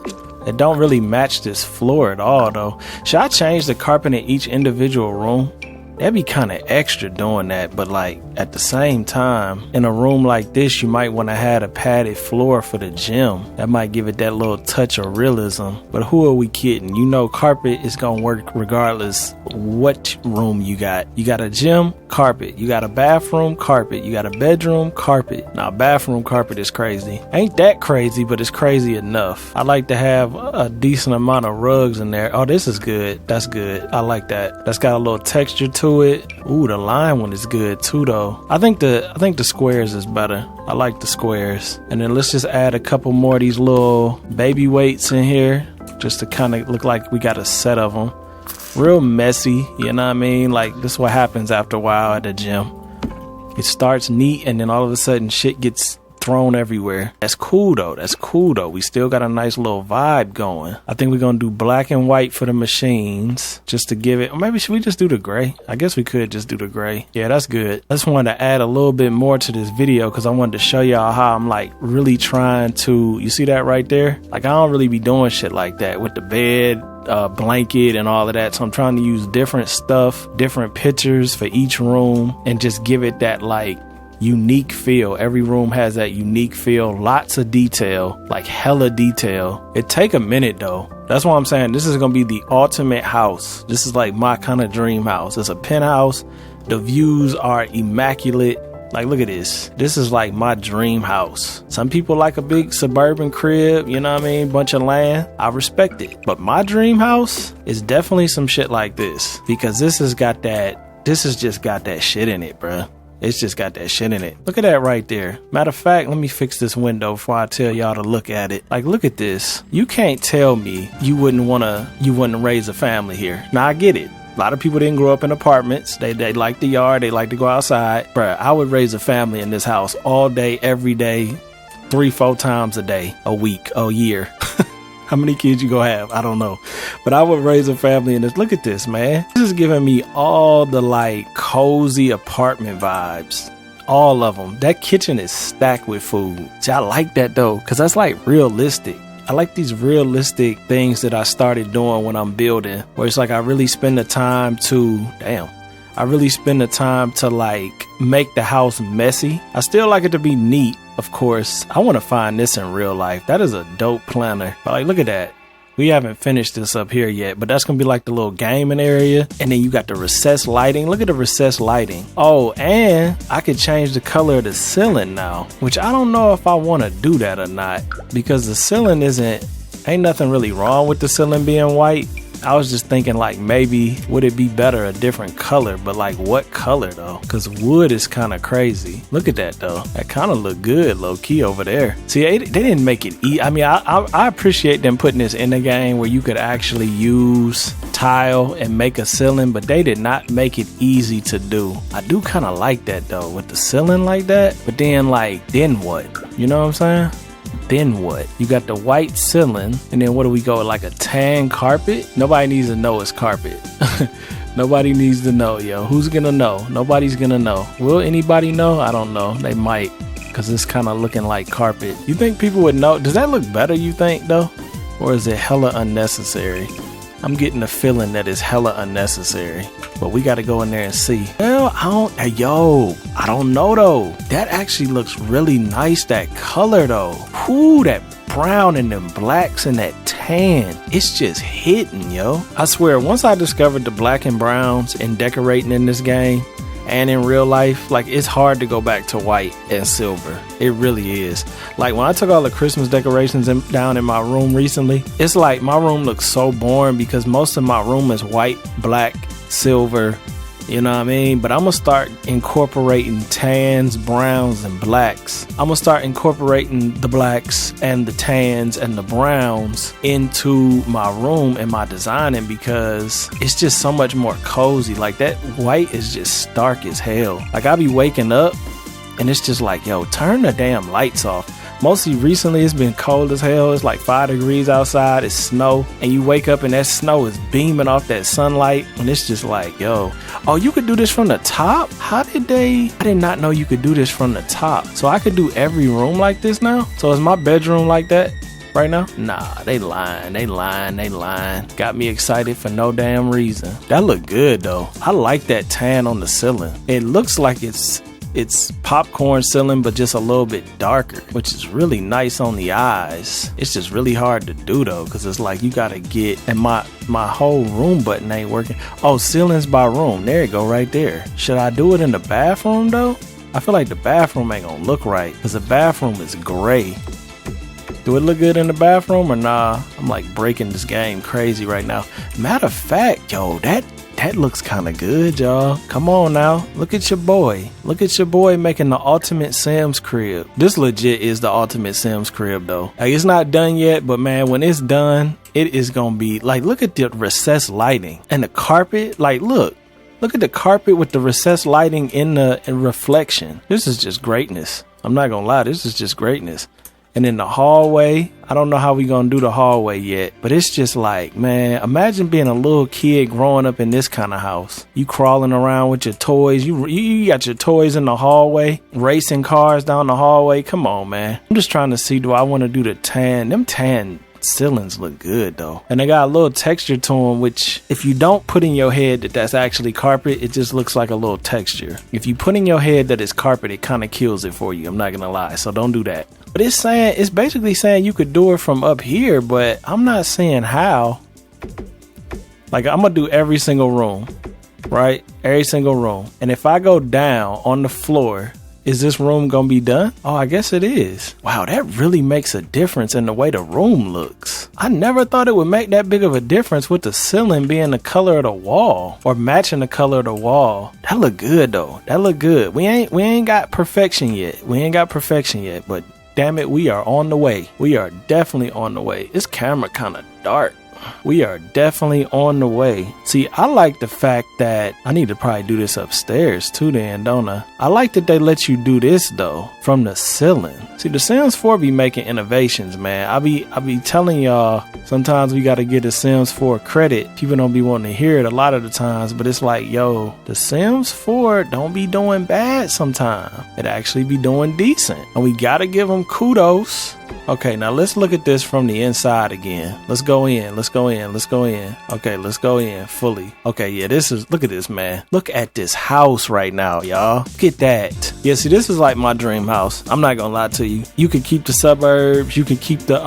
It don't really match this floor at all though. Should I change the carpet in each individual room? That'd be kind of extra doing that, but like at the same time, in a room like this, you might want to have a padded floor for the gym. That might give it that little touch of realism. But who are we kidding? You know, carpet is gonna work regardless what room you got. You got a gym, carpet. You got a bathroom, carpet. You got a bedroom, carpet. Now, bathroom carpet is crazy. Ain't that crazy, but it's crazy enough. I like to have a decent amount of rugs in there. Oh, this is good. That's good. I like that. That's got a little texture to it. Ooh, the line one is good too though. I think the squares is better. I like the squares. And then let's just add a couple more of these little baby weights in here just to kind of look like we got a set of them. Real messy, you know what I mean? Like this is what happens after a while at the gym. It starts neat and then all of a sudden shit gets thrown everywhere. That's cool though. That's cool though. We still got a nice little vibe going. I think we're gonna do black and white for the machines just to give it, or maybe should we just do the gray? I guess we could just do the gray. Yeah, that's good. I just wanted to add a little bit more to this video because I wanted to show y'all how I'm like really trying to, you see that right there? Like I don't really be doing shit like that with the bed, blanket and all of that. So I'm trying to use different stuff, different pictures for each room and just give it that like unique feel. Every room has that unique feel. Lots of detail, like hella detail. It take a minute though. That's why I'm saying this is gonna be the ultimate house. This is like my kind of dream house. It's a penthouse. The views are immaculate. Like look at this. This is like my dream house. Some people like a big suburban crib, you know what I mean? Bunch of land. I respect it. But my dream house is definitely some shit like this because this has got that, this has just got that shit in it, bruh. It's just got that shit in it. Look at that right there. Matter of fact, let me fix this window before I tell y'all to look at it. Like, look at this. You can't tell me you wouldn't raise a family here. Now, I get it. A lot of people didn't grow up in apartments. They like the yard. They like to go outside. Bruh, I would raise a family in this house all day, every day, 3-4 times a day, a week, a year. How many kids you gonna have? I don't know. But I would raise a family in this. Look at this, man. This is giving me all the like cozy apartment vibes. All of them. That kitchen is stacked with food. See, I like that though, because that's like realistic. I like these realistic things that I started doing when I'm building, where it's like I really spend the time to, like make the house messy. I still like it to be neat. Of course, I want to find this in real life. That is a dope planner. But like, look at that. We haven't finished this up here yet, but that's going to be like the little gaming area. And then you got the recessed lighting. Look at the recessed lighting. Oh, and I could change the color of the ceiling now, which I don't know if I want to do that or not, because the ceiling ain't nothing really wrong with the ceiling being white. I was just thinking like maybe would it be better a different color, but like what color though? Because wood is kind of crazy. Look at that though. That kind of look good low key over there. See, they didn't make it easy. I mean, I appreciate them putting this in the game where you could actually use tile and make a ceiling, but they did not make it easy to do. I do kind of like that though with the ceiling like that, but then what? You know what I'm saying? Then what? You got the white ceiling, and then what do we go with, like a tan carpet? Nobody needs to know it's carpet. Nobody needs to know, yo. Who's gonna know? Nobody's gonna know. Will anybody know? I don't know. They might, because it's kind of looking like carpet. You think people would know? Does that look better, you think, though? Or is it hella unnecessary? I'm getting the feeling that it's hella unnecessary. But we got to go in there and see. Well, I don't know, though. That actually looks really nice, that color, though. Ooh, that brown and them blacks and that tan, it's just hitting, yo. I swear, once I discovered the black and browns and decorating in this game and in real life, like, it's hard to go back to white and silver. It really is. Like, when I took all the Christmas decorations down in my room recently, it's like my room looks so boring because most of my room is white, black, silver, you know what I mean? But I'm gonna start incorporating tans, browns, and blacks. I'm gonna start incorporating the blacks and the tans and the browns into my room and my designing because it's just so much more cozy. Like, that white is just stark as hell. Like, I be waking up and it's just like, yo, turn the damn lights off. Mostly recently, it's been cold as hell. It's like 5 degrees outside. It's snow. And you wake up and that snow is beaming off that sunlight. And it's just like, yo, oh, you could do this from the top? I did not know you could do this from the top. So I could do every room like this now? So is my bedroom like that right now? Nah, they lying. Got me excited for no damn reason. That look good though. I like that tan on the ceiling. It looks like it's popcorn ceiling, but just a little bit darker, which is really nice on the eyes. It's just really hard to do though, because it's like you gotta get, and my whole room button ain't working. Oh, ceilings by room. There you go, right there. Should I do it in the bathroom though? I feel like the bathroom ain't gonna look right, because the bathroom is gray. Do it look good in the bathroom or nah? I'm like breaking this game crazy right now. Matter of fact, yo, that looks kind of good, y'all. Come on now. Look at your boy. Look at your boy making the ultimate Sims crib. This legit is the ultimate Sims crib, though. Like, it's not done yet, but man, when it's done, it is going to be, like, look at the recessed lighting and the carpet. Like, look at the carpet with the recessed lighting in reflection. This is just greatness. I'm not going to lie. This is just greatness. And in the hallway, I don't know how we gonna do the hallway yet, but it's just like, man, imagine being a little kid growing up in this kind of house. You crawling around with your toys. You got your toys in the hallway, racing cars down the hallway. Come on, man. I'm just trying to see, do I want to do the tan? Them tan ceilings look good though, and they got a little texture to them, which if you don't put in your head that that's actually carpet, it just looks like a little texture. If you put in your head that it's carpet, it kind of kills it for you. I'm not gonna lie, so don't do that. But it's basically saying you could do it from up here, but I'm not seeing how. Like, I'm gonna do every single room, right? Every single room, and if I go down on the floor, is this room gonna be done? Oh, I guess it is. Wow, that really makes a difference in the way the room looks. I never thought it would make that big of a difference with the ceiling being the color of the wall or matching the color of the wall. That look good though. That look good. We ain't got perfection yet. But damn it, we are on the way. We are definitely on the way. This camera kind of dark. We are definitely on the way. See, I like the fact that I need to probably do this upstairs too then, don't I? I like that they let you do this though from the ceiling. See, the Sims 4 be making innovations, man. I be telling y'all, sometimes we gotta give the Sims 4 credit. People don't be wanting to hear it a lot of the times, but it's like, yo, the Sims 4 don't be doing bad sometimes. It actually be doing decent, and we gotta give them kudos. Okay, now let's look at this from the inside again. Let's go in. Okay, let's go in fully. Okay, yeah, look at this, man. Look at this house right now, y'all. Look at that. Yeah, see, this is like my dream house. I'm not gonna lie to you. You could keep the suburbs. You could keep the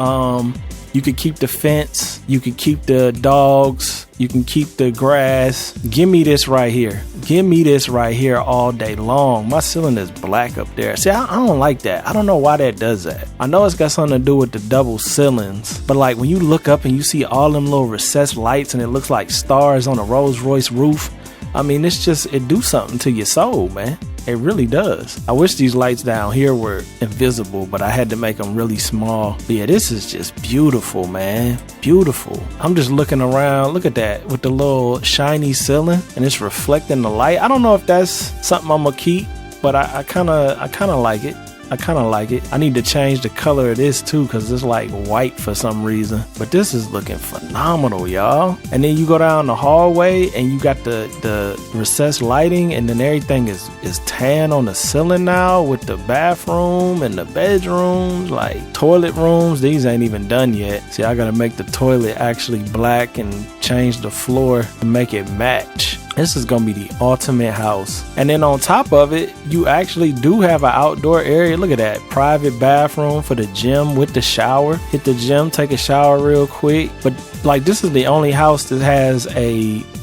fence. You could keep the dogs. You can keep the grass. Give me this right here. Give me this right here all day long. My ceiling is black up there. See, I don't like that. I don't know why that does that. I know it's got something to do with the double ceilings, but like when you look up and you see all them little recessed lights and it looks like stars on a Rolls Royce roof, I mean, it do something to your soul, man. It really does. I wish these lights down here were invisible, but I had to make them really small. But yeah, this is just beautiful, man. Beautiful. I'm just looking around. Look at that with the little shiny ceiling and it's reflecting the light. I don't know if that's something I'm gonna keep, but I kind of like it. I need to change the color of this too, because it's like white for some reason. But this is looking phenomenal, y'all. And then you go down the hallway and you got the recessed lighting, and then everything is tan on the ceiling now with the bathroom and the bedrooms, like toilet rooms. These ain't even done yet. See, I gotta make the toilet actually black and change the floor to make it match. This is gonna be the ultimate house. And then on top of it, you actually do have an outdoor area. Look at that, private bathroom for the gym with the shower. Hit the gym, take a shower real quick. But like, this is the only house that has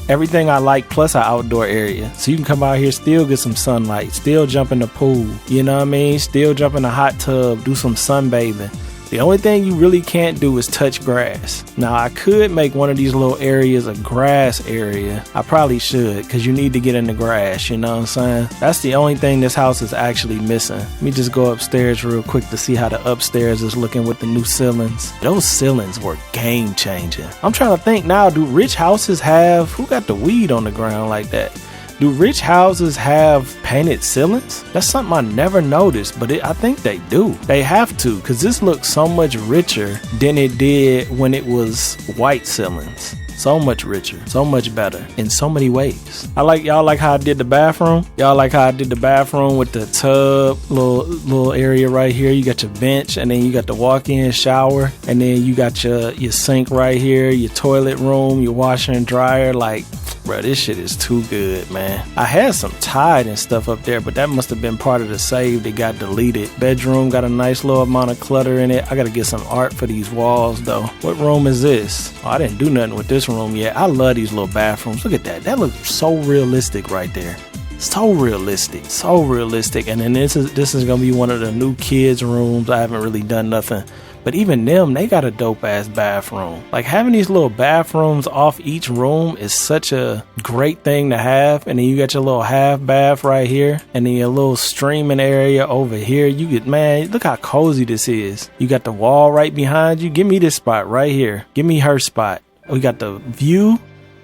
everything I like plus an outdoor area. So you can come out here, still get some sunlight, still jump in the pool, you know what I mean? Still jump in the hot tub, do some sunbathing. The only thing you really can't do is touch grass. Now, I could make one of these little areas a grass area. I probably should, because you need to get in the grass, you know what I'm saying? That's the only thing this house is actually missing. Let me just go upstairs real quick to see how the upstairs is looking with the new ceilings. Those ceilings were game changing. I'm trying to think now, do rich houses have, who got the weed on the ground like that? Do rich houses have painted ceilings? That's something I never noticed, but I think they do. They have to, because this looks so much richer than it did when it was white ceilings. So much richer, so much better in so many ways. Y'all like how I did the bathroom? Y'all like how I did the bathroom with the tub, little area right here. You got your bench, and then you got the walk-in shower, and then you got your sink right here, your toilet room, your washer and dryer. Like, bro, this shit is too good, man. I had some Tide and stuff up there, but that must have been part of the save that got deleted. Bedroom got a nice little amount of clutter in it. I gotta get some art for these walls, though. What room is this? Oh, I didn't do nothing with this room yet. I love these little bathrooms. Look at that. That looks so realistic right there. So realistic. So realistic. And then this is gonna be one of the new kids' rooms. I haven't really done nothing. But even them, they got a dope ass bathroom. Like, having these little bathrooms off each room is such a great thing to have. And then you got your little half bath right here, and then your little streaming area over here. You get, man, look how cozy this is. You got the wall right behind you. Give me this spot right here. Give me her spot. We got the view.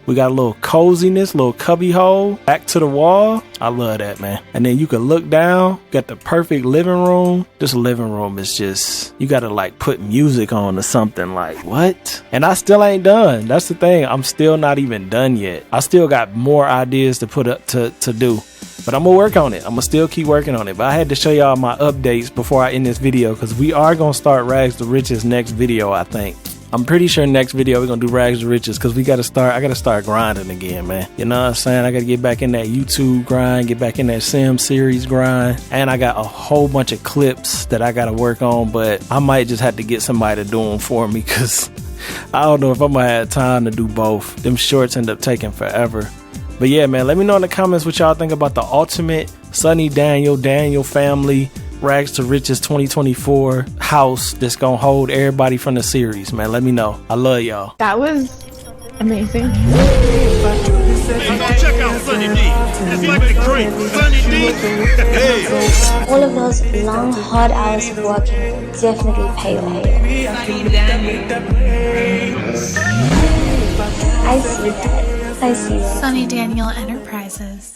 We got a little coziness, little cubby hole back to the wall. I love that, man. And then you can look down, got the perfect living room. This living room is just, you gotta like put music on or something. Like, what? And I still ain't done. That's the thing. I'm still not even done yet. I still got more ideas to put up to do. But I'm gonna work on it. I'm gonna still keep working on it. But I had to show y'all my updates before I end this video, because we are gonna start Rags to Riches next video, I think. I'm pretty sure next video we're gonna do Rags to Riches, because I gotta start grinding again, man. You know what I'm saying? I gotta get back in that YouTube grind, get back in that Sim series grind. And I got a whole bunch of clips that I gotta work on, but I might just have to get somebody to do them for me, because I don't know if I'm gonna have time to do both. Them shorts end up taking forever. But yeah, man, let me know in the comments what y'all think about the ultimate Sonny Daniel family Rags to Riches 2024 house that's gonna hold everybody from the series, man. Let me know. I love y'all. That was amazing. Hey, go check out Sonny D. It's like the great Sonny D. Hey. All of those long, hard hours of working definitely pay off. I see that. Sonny Daniel Enterprises.